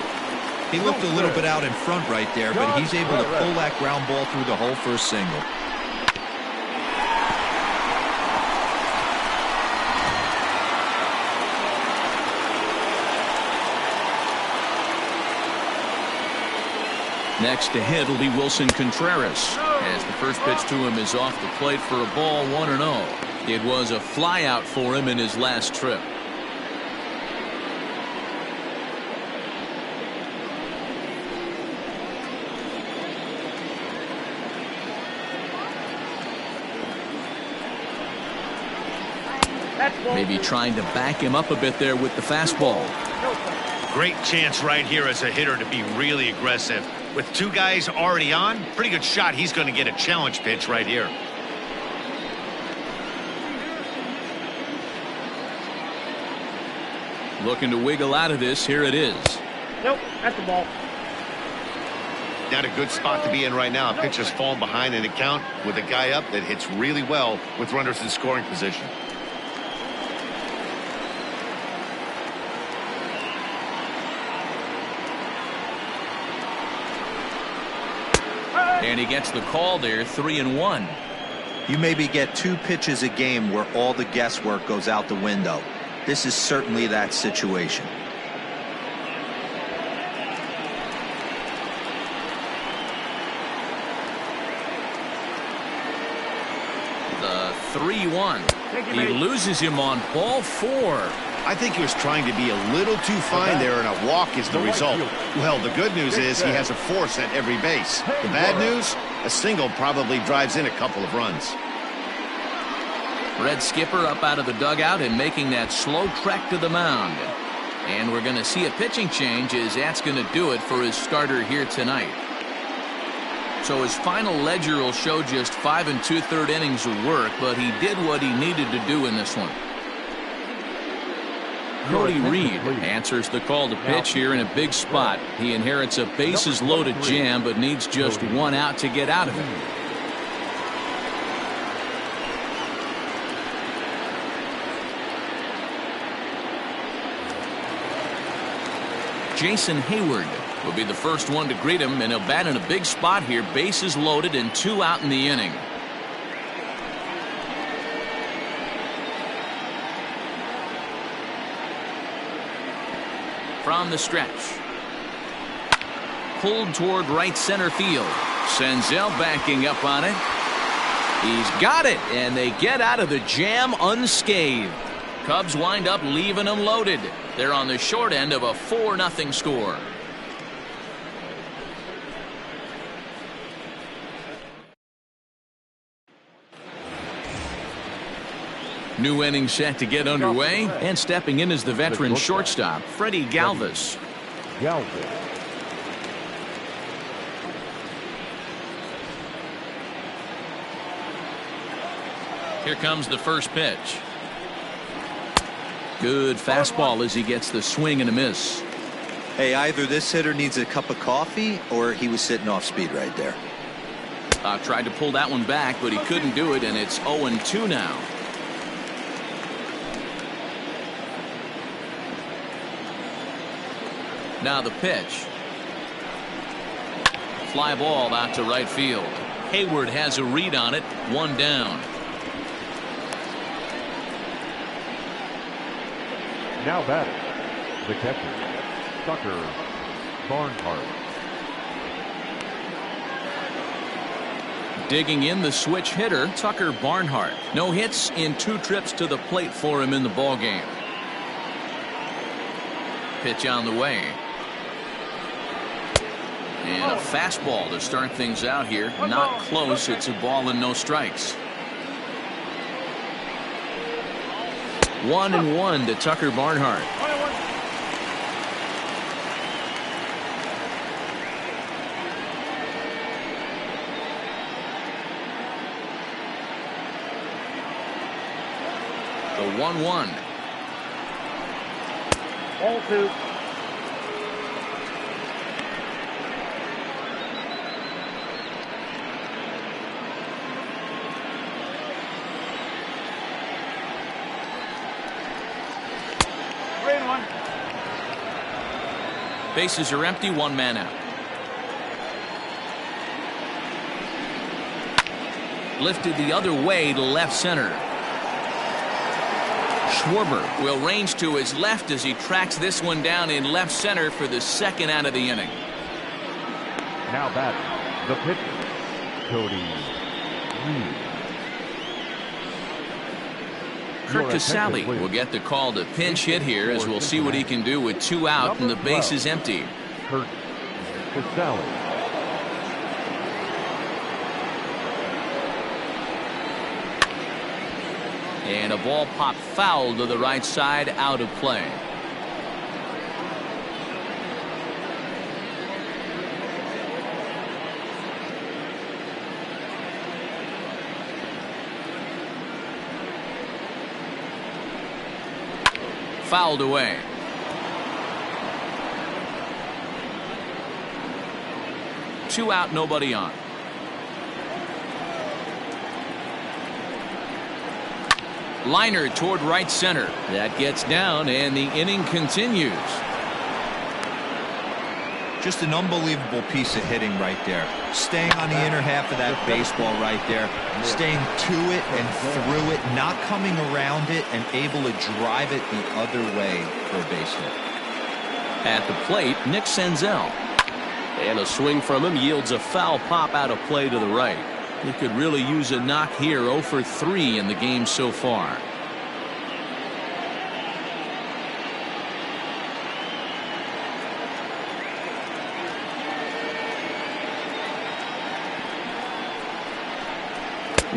He looked a little bit out in front right there, but he's able to pull that ground ball through the hole for a single. Next to hit will be Wilson Contreras as the first pitch to him is off the plate for a ball. 1-0. It was a flyout for him in his last trip. Maybe trying to back him up a bit there with the fastball. Great chance right here as a hitter to be really aggressive. With two guys already on, pretty good shot he's going to get a challenge pitch right here. Looking to wiggle out of this. Here it is. Nope, that's the ball. Not a good spot to be in right now. A pitcher's falling behind in the count with a guy up that hits really well with runners in scoring position. And he gets the call there. 3-1. You maybe get two pitches a game where all the guesswork goes out the window. This is certainly that situation. The 3-1. He loses him on ball 4. I think he was trying to be a little too fine there, and a walk is the result. Well, the good news is he has a force at every base. The bad news, a single probably drives in a couple of runs. Red skipper up out of the dugout and making that slow trek to the mound. And we're going to see a pitching change as that's going to do it for his starter here tonight. So his final ledger will show just 5 2/3 innings of work, but he did what he needed to do in this one. Cody Reed answers the call to pitch here in a big spot. He inherits a bases loaded jam, but needs just one out to get out of it. Jason Hayward will be the first one to greet him, and he'll bat in a big spot here. Bases loaded and 2 out in the inning. From the stretch. Pulled toward right center field. Senzel backing up on it. He's got it, and they get out of the jam unscathed. Cubs wind up leaving them loaded. They're on the short end of a 4-0 score. New inning set to get underway, and stepping in is the veteran shortstop, Freddie Galvis. Here comes the first pitch. Good fastball as he gets the swing and a miss. Hey, either this hitter needs a cup of coffee or he was sitting off speed right there. Tried to pull that one back, but he couldn't do it, and it's 0-2 now. Now the pitch. Fly ball out to right field. Hayward has a read on it. 1 down. Now batting, the catcher, Tucker Barnhart. Digging in the switch hitter, Tucker Barnhart. No hits in 2 trips to the plate for him in the ballgame. Pitch on the way. And a fastball to start things out here. Not close. It's a ball and no strikes. 1-1 to Tucker Barnhart. The 1-1. Ball 2. Bases are empty, 1 man out. Lifted the other way to left center. Schwarber will range to his left as he tracks this one down in left center for the second out of the inning. Now batting, the pitcher, Cody Reed. Kurt Casale will get the call to pinch hit here, as we'll see what he can do with 2 out and the base is empty. Kurt Casale. And a ball popped foul to the right side, out of play. Fouled away. Two out, nobody on. Liner toward right center. That gets down, and the inning continues. Just an unbelievable piece of hitting right there. Staying on the inner half of that baseball right there. Staying to it and through it, not coming around it, and able to drive it the other way for a base hit. At the plate, Nick Senzel. And a swing from him yields a foul pop out of play to the right. He could really use a knock here. 0 for 3 in the game so far.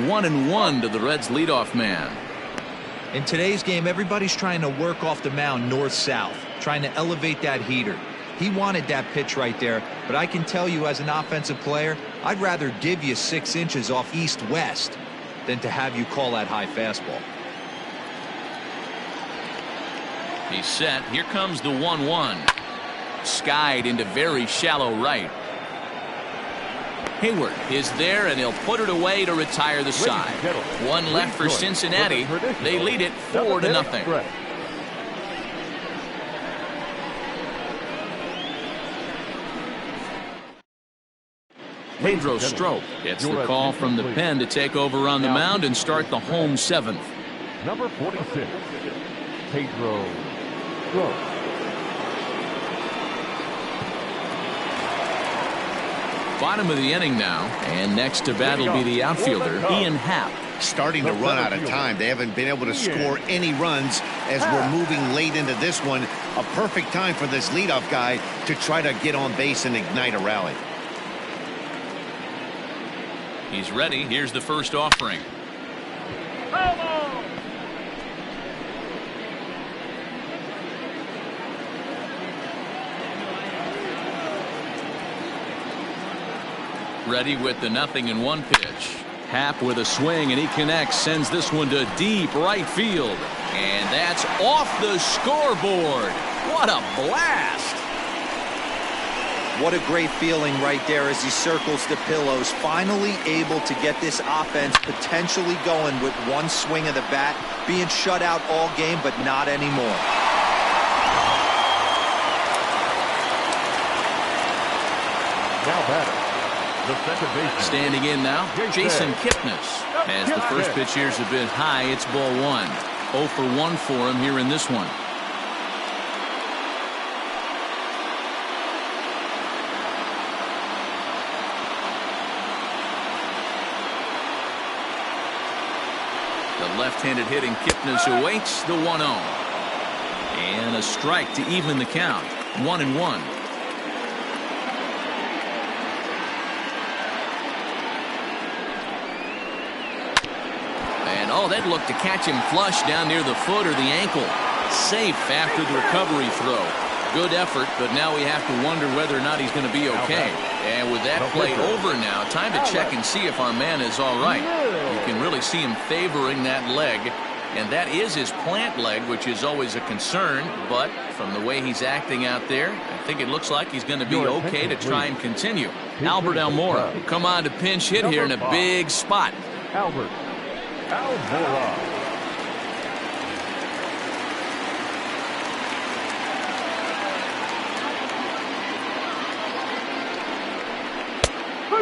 One and one to the Reds leadoff man. In today's game, everybody's trying to work off the mound north-south, trying to elevate that heater. He wanted that pitch right there, but I can tell you as an offensive player, I'd rather give you 6 inches off east-west than to have you call that high fastball. He's set. Here comes the 1-1. Skied into very shallow right. Hayward is there, and he'll put it away to retire the side. One left for Cincinnati. They lead it 4-0. Pedro Strop gets the call from the pen to take over on the mound and start the home 7th. Number 46, Pedro Strop. Bottom of the inning now, and next to bat will be the outfielder Ian Happ. starting to run out of time. They haven't been able to score any runs as we're moving late into this one. A perfect time for this leadoff guy to try to get on base and ignite a rally. He's ready. Here's the first offering. Ready with the 0-1 pitch. Happ with a swing, and he connects, sends this one to deep right field. And that's off the scoreboard. What a blast. What a great feeling right there as he circles the pillows. Finally able to get this offense potentially going with one swing of the bat. Being shut out all game, but not anymore. Now batter, the second baseman. Standing in now, Jason Kipnis. As the first pitch here's a bit high, it's ball one. 0 for 1 for him here in this one. The left-handed hitting Kipnis awaits the 1-0. And a strike to even the count. 1-1. Oh, that looked to catch him flush down near the foot or the ankle. Safe after the recovery throw. Good effort, but now we have to wonder whether or not he's going to be okay. And with that play over now, time to check and see if our man is all right. You can really see him favoring that leg, and that is his plant leg, which is always a concern. But from the way he's acting out there, I think it looks like he's going to be okay to try and continue. Albert Almora will come on to pinch hit here in a big spot. Albert Almora.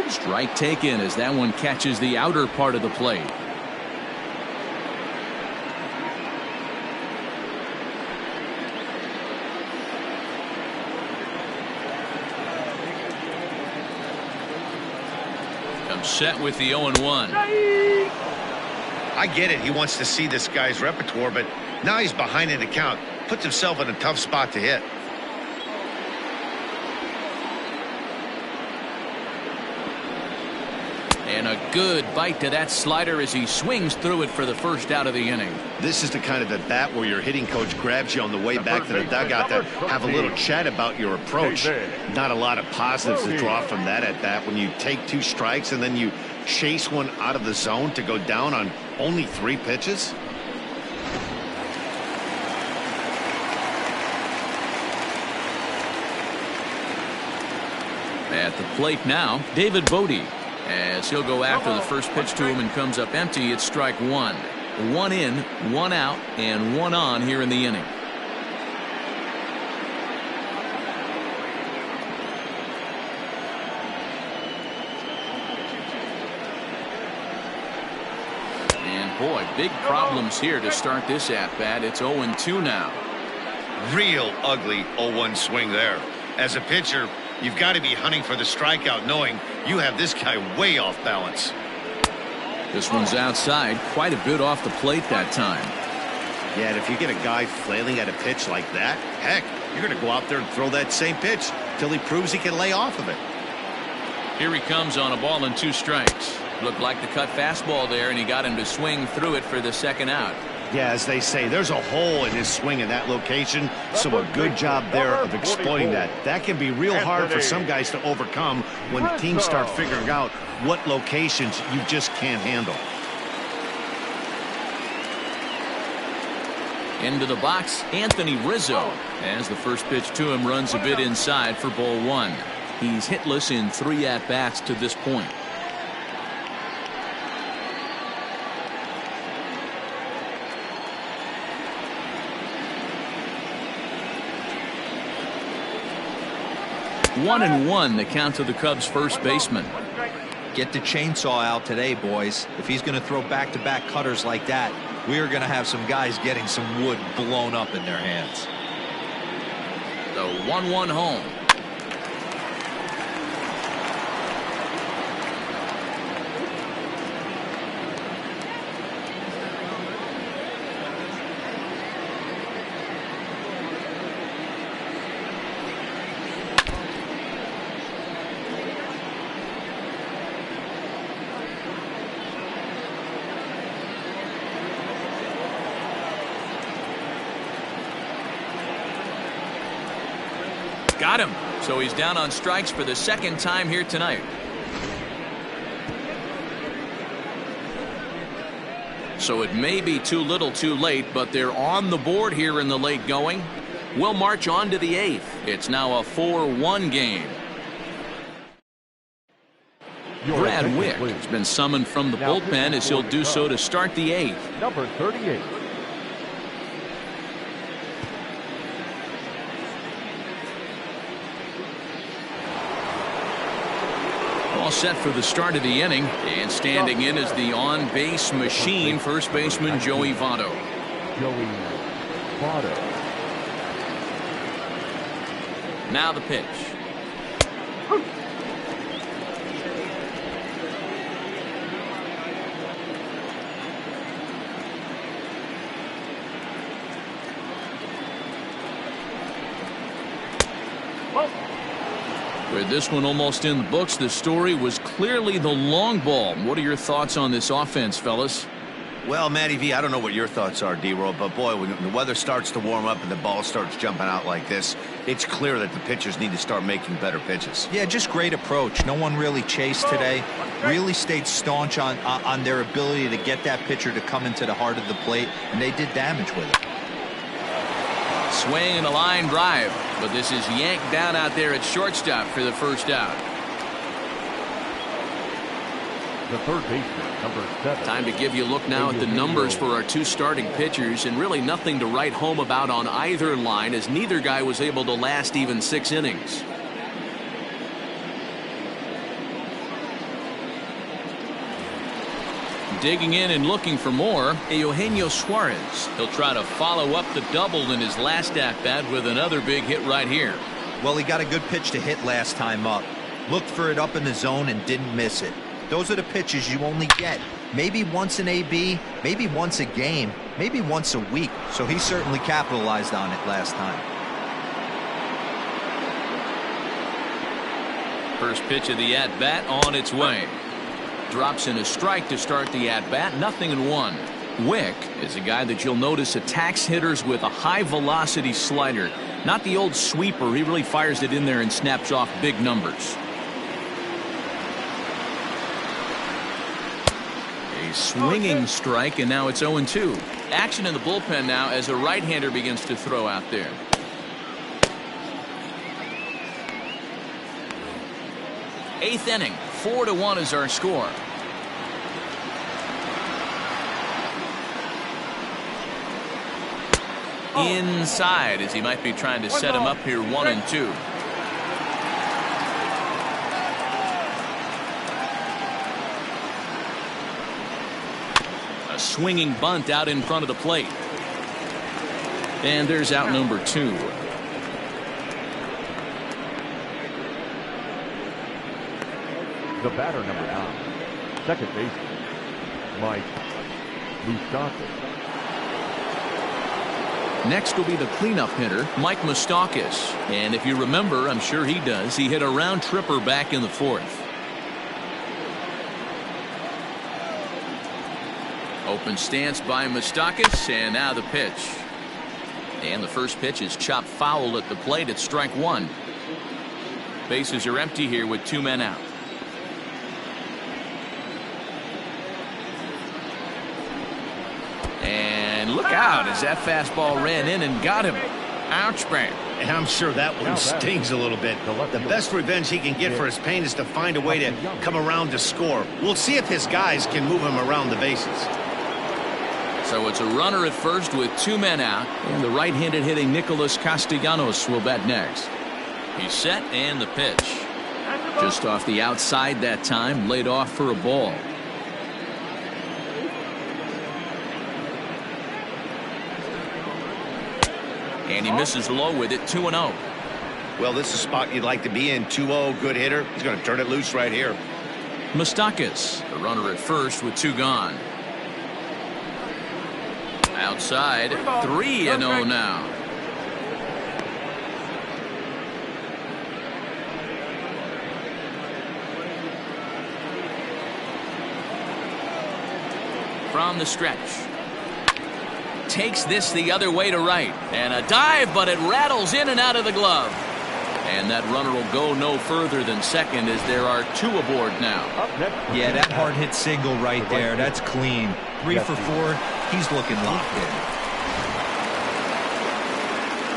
Strike taken as that one catches the outer part of the plate. Comes set with the 0-1. I get it. He wants to see this guy's repertoire, but now he's behind in the count. Puts himself in a tough spot to hit. And a good bite to that slider as he swings through it for the first out of the inning. This is the kind of at bat where your hitting coach grabs you on the way back to the dugout to have a little chat about your approach. Not a lot of positives to draw from that at bat when you take 2 strikes and then you chase one out of the zone to go down on only 3 pitches. At the plate now, David Bodie. As he'll go after the first pitch to him and comes up empty, it's strike 1. 1 in, 1 out, and 1 on here in the inning. And boy, big problems here to start this at-bat. It's 0-2 now. Real ugly 0-1 swing there. As a pitcher, you've got to be hunting for the strikeout, knowing you have this guy way off balance. This one's outside, quite a bit off the plate that time. Yeah, and if you get a guy flailing at a pitch like that, heck, you're going to go out there and throw that same pitch till he proves he can lay off of it. Here he comes on a ball and 2 strikes. Looked like the cut fastball there, and he got him to swing through it for the second out. Yeah, as they say, there's a hole in his swing in that location, so a good job there of exploiting that. That can be real hard for some guys to overcome when teams start figuring out what locations you just can't handle. Into the box, Anthony Rizzo, as the first pitch to him runs a bit inside for ball 1. He's hitless in 3 at-bats to this point. One and 1, the count to the Cubs' first baseman. Get the chainsaw out today, boys. If he's going to throw back-to-back cutters like that, we are going to have some guys getting some wood blown up in their hands. The 1-1 home. Got him. So he's down on strikes for the second time here tonight. So it may be too little too late, but they're on the board here in the late going. We'll march on to the 8th. It's now a 4-1 game. Brad Wick has been summoned from the bullpen as he'll do so to start the 8th. Number 38. All set for the start of the inning, and standing in is the on-base machine, first baseman Joey Votto. Now the pitch. With this one almost in the books, the story was clearly the long ball. What are your thoughts on this offense, fellas? Well, Matty V, I don't know what your thoughts are, D-Roll, but boy, when the weather starts to warm up and the ball starts jumping out like this, it's clear that the pitchers need to start making better pitches. Yeah, just great approach. No one really chased today. Really stayed staunch on their ability to get that pitcher to come into the heart of the plate, and they did damage with it. Swing and a line drive, but this is yanked down out there at shortstop for the first out. The third baseman, number 7. Time to give you a look now at the numbers for our two starting pitchers, and really nothing to write home about on either line, as neither guy was able to last even 6 innings. Digging in and looking for more, Eugenio Suarez. He'll try to follow up the double in his last at-bat with another big hit right here. Well, he got a good pitch to hit last time up. Looked for it up in the zone and didn't miss it. Those are the pitches you only get. Maybe once an AB, maybe once a game, maybe once a week. So he certainly capitalized on it last time. First pitch of the at-bat on its way. Drops in a strike to start the at-bat, 0-1. Wick is a guy that you'll notice attacks hitters with a high-velocity slider. Not the old sweeper. He really fires it in there and snaps off big numbers. A swinging strike, and now it's 0-2. Action in the bullpen now as a right-hander begins to throw out there. Eighth inning, 4-1 is our score. Inside, as he might be trying to set him up here, 1-2. A swinging bunt out in front of the plate. And there's out number 2. The batter, number 9, second baseman, Mike Moustakas. Next will be the cleanup hitter, Mike Moustakas. And if you remember, I'm sure he does, he hit a round tripper back in the 4th. Open stance by Moustakas, and now the pitch. And the first pitch is chopped foul at the plate. It's strike 1. Bases are empty here with 2 men out. And look out as that fastball ran in and got him. Ouch, bang. And I'm sure that one stings a little bit. The best revenge he can get for his pain is to find a way to come around to score. We'll see if his guys can move him around the bases. So it's a runner at first with 2 men out, and the right-handed hitting Nicholas Castellanos will bat next. He's set, and the pitch. Just off the outside that time, laid off for a ball. And he misses low with it, 2-0. Well, this is a spot you'd like to be in. 2-0, good hitter. He's going to turn it loose right here. Moustakas, the runner at first with 2 gone. Outside, 3-0 now. From the stretch. Takes this the other way to right. And a dive, but it rattles in and out of the glove. And that runner will go no further than second as there are 2 aboard now. Yeah, that hard hit single right there. That's clean. 3 for 4. He's looking locked in.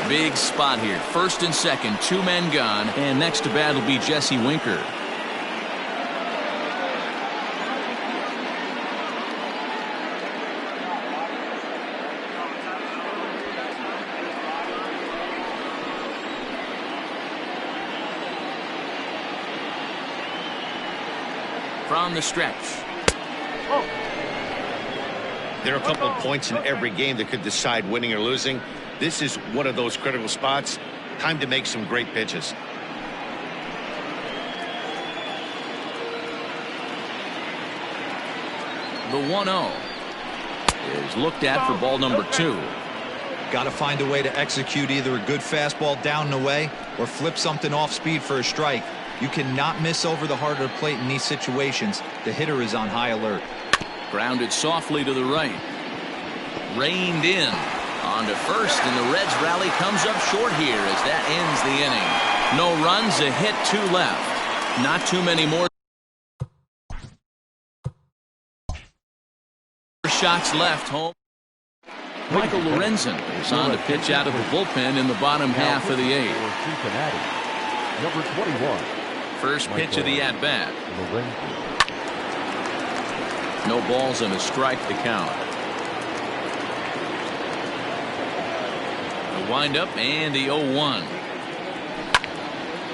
Big spot here. First and second, 2 men gone. And next to bat will be Jesse Winker. From the stretch. There are a couple of points in every game that could decide winning or losing. This is one of those critical spots. Time to make some great pitches. The 1-0 is looked at for ball number 2. Got to find a way to execute either a good fastball down and away or flip something off speed for a strike. You cannot miss over the heart of the plate in these situations. The hitter is on high alert. Grounded softly to the right. Reined in. On to first, and the Reds rally comes up short here as that ends the inning. No runs, a hit, 2 left. Not too many more shots left home. Michael Lorenzen is on to pitch out of the bullpen in the bottom half of the 8th. Number 21. First pitch of the at-bat. No balls and a strike to count. The windup and the 0-1.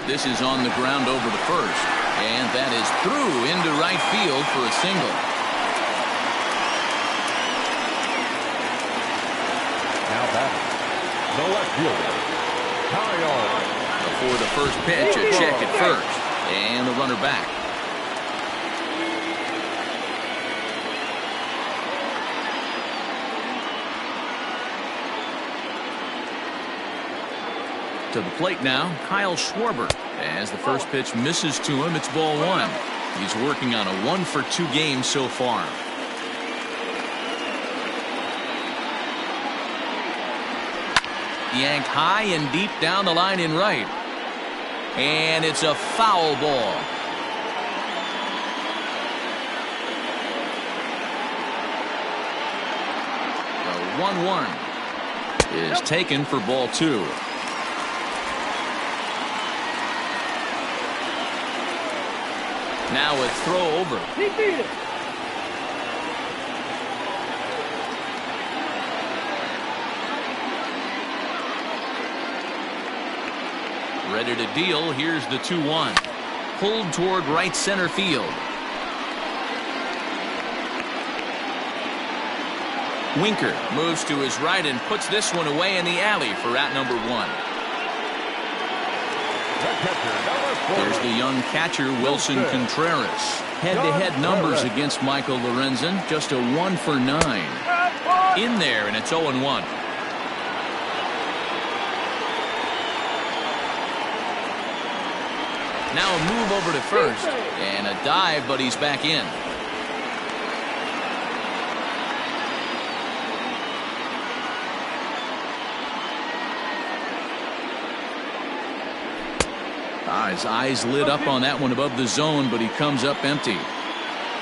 This is on the ground over to first. And that is through into right field for a single. Now batting, the left fielder, Kyle. Before the first pitch, a check at first. And the runner back. To the plate now, Kyle Schwarber. As the first pitch misses to him, it's ball 1. He's working on a 1-for-2 game so far. Yanked high and deep down the line in right. And it's a foul ball. The 1-1 is taken for ball 2. Now a throw over. He beat it. Ready to deal. Here's the 2-1. Pulled toward right center field. Winker moves to his right and puts this one away in the alley for at number 1. There's the young catcher, Wilson Contreras. Head-to-head numbers against Michael Lorenzen. Just a 1 for 9. In there, and it's 0-1. Now a move over to first. And a dive, but he's back in. His eyes lit up on that one above the zone, but he comes up empty.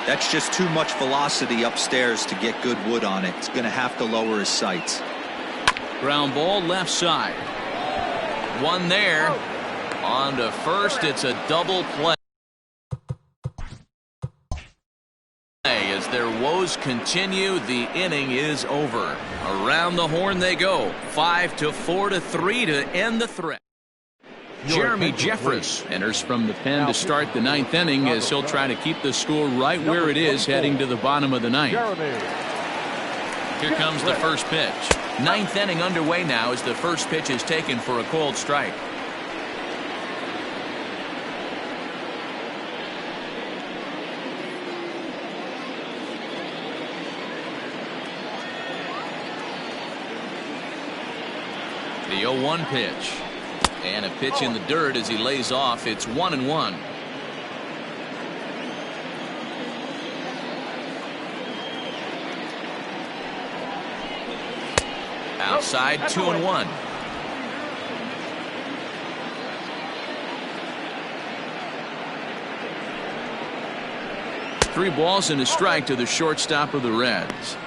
That's just too much velocity upstairs to get good wood on it. He's going to have to lower his sights. Ground ball left side. One there. On to first. It's a double play. As their woes continue, the inning is over. Around the horn they go. 5-4-3 to end the threat. Jeremy Jeffress enters from the pen to start the 9th inning as he'll try to keep the score right where it is heading to the bottom of the 9th. Here comes the first pitch. 9th inning underway now as the first pitch is taken for a called strike. The 0-1 pitch. And a pitch in the dirt as he lays off. It's 1-1. Outside, 2-1. 3 balls and a strike to the shortstop of the Reds.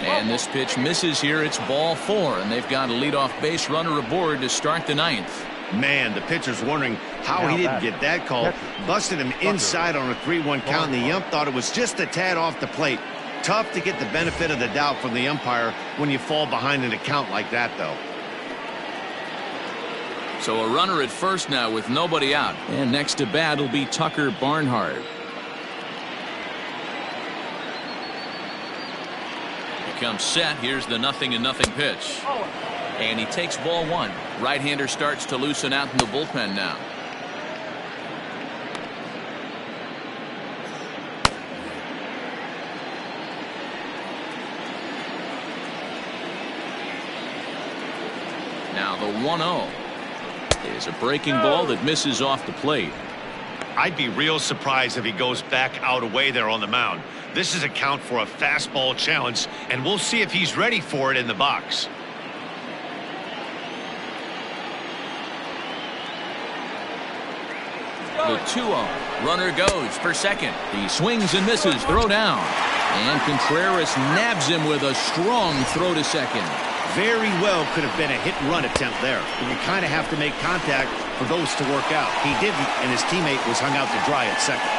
And this pitch misses here. It's ball 4, and they've got a leadoff base runner aboard to start the 9th. Man, the pitcher's wondering how he didn't get that call. Busted him inside on a 3-1 count, and the ump thought it was just a tad off the plate. Tough to get the benefit of the doubt from the umpire when you fall behind in a count like that, though. So a runner at first now with nobody out. And next to bat will be Tucker Barnhart. Comes set. Here's the 0-0 pitch. And he takes ball 1. Right-hander starts to loosen out in the bullpen now. Now the 1-0 is a breaking ball that misses off the plate. I'd be real surprised if he goes back out away there on the mound. This is a count for a fastball challenge, and we'll see if he's ready for it in the box. The 2-0. Runner goes for second. He swings and misses. Throw down. And Contreras nabs him with a strong throw to second. Very well could have been a hit-and-run attempt there. But you kind of have to make contact for those to work out. He didn't, and his teammate was hung out to dry at second.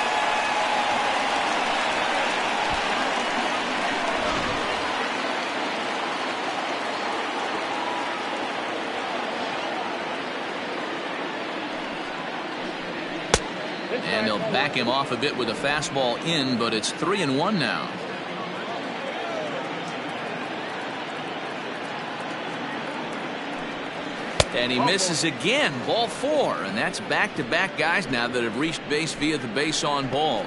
And they'll back him off a bit with a fastball in, but it's 3-1 now. And he misses again. Ball 4. And that's back-to-back guys now that have reached base via the base on balls.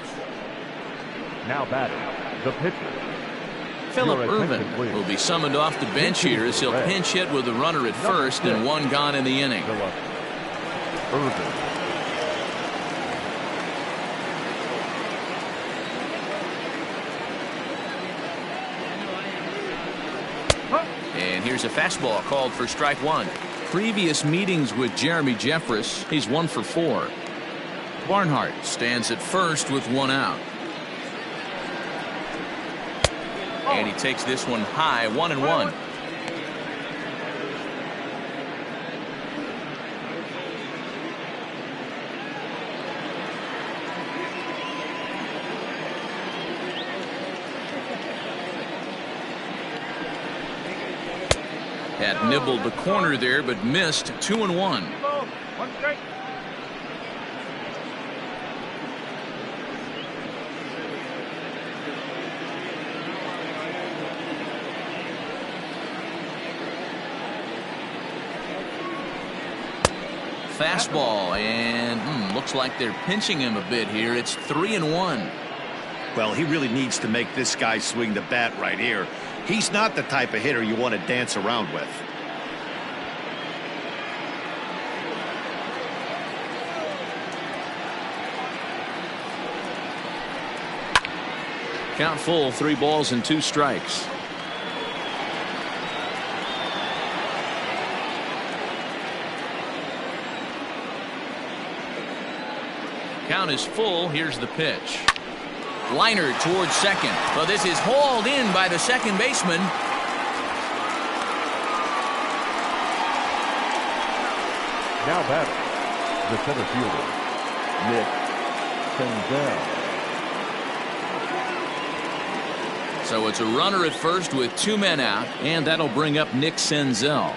Now batting, the pitcher. Phillip Ervin will be summoned off the bench here as he'll pinch hit with a runner at first and 1 gone in the inning. Ervin. And here's a fastball called for strike 1. Previous meetings with Jeremy Jeffress, he's 1 for 4. Barnhart stands at first with 1 out. And he takes this one high, 1-1. Had nibbled the corner there, but missed. 2-1. Fastball, and looks like they're pinching him a bit here. It's 3-1. Well, he really needs to make this guy swing the bat right here. He's not the type of hitter you want to dance around with. Count full, 3 balls and 2 strikes. Count is full. Here's the pitch. Liner towards second. Well, this is hauled in by the second baseman. Now batting, the center fielder, Nick Senzel. So it's a runner at first with 2 men out, and that'll bring up Nick Senzel.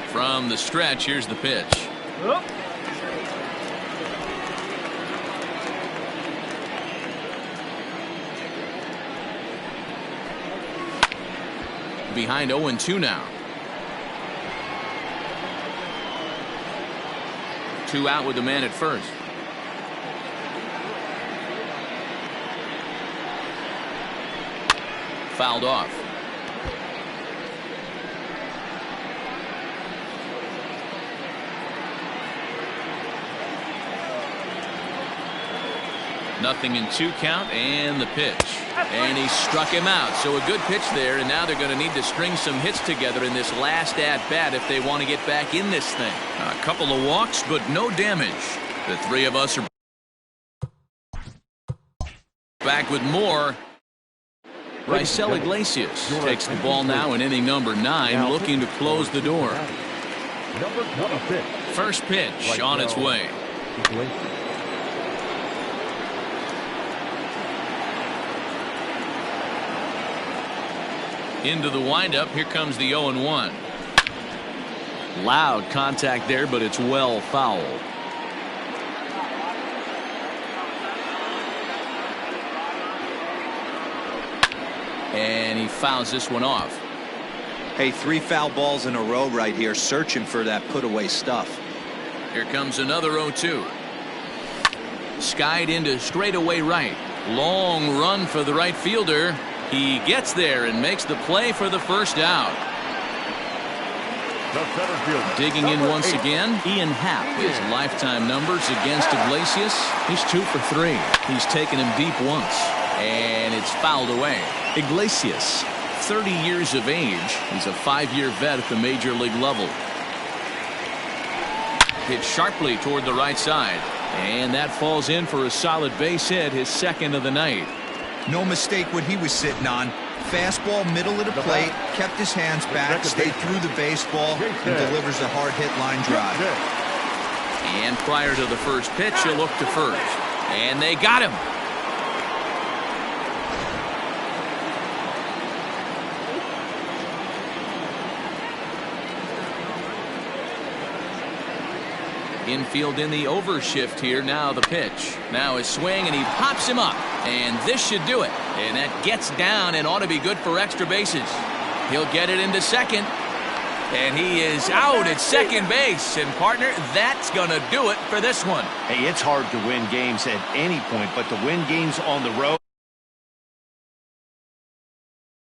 From the stretch, here's the pitch. Behind 0-2 now. 2 out with the man at first. Fouled off. Nothing in 2 count, and the pitch. And he struck him out. So a good pitch there, and now they're going to need to string some hits together in this last at-bat if they want to get back in this thing. A couple of walks, but no damage. The three of us are back with more. Raisel Iglesias takes the ball now in inning number 9, looking to close the door. Number 26. First pitch on its way. Into the windup. Here comes the 0-1. Loud contact there, but it's well fouled. And he fouls this one off. Hey, 3 foul balls in a row right here, searching for that put-away stuff. Here comes another 0-2. Skied into straightaway right. Long run for the right fielder. He gets there and makes the play for the first out. The center fielder, Digging in once again, Ian Happ. His lifetime numbers against Iglesias. He's 2 for 3. He's taken him deep once. And it's fouled away. Iglesias, 30 years of age. He's a 5-year vet at the major league level. Hit sharply toward the right side. And that falls in for a solid base hit, his second of the night. No mistake what he was sitting on. Fastball middle of the plate, kept his hands back, stayed through the baseball, and delivers a hard hit line drive. And prior to the first pitch, he'll look to first. And they got him. Infield in the overshift here. Now the pitch. Now his swing, and he pops him up. And this should do it. And that gets down and ought to be good for extra bases. He'll get it into second. And he is out at second base. And, partner, that's going to do it for this one. Hey, it's hard to win games at any point, but to win games on the road.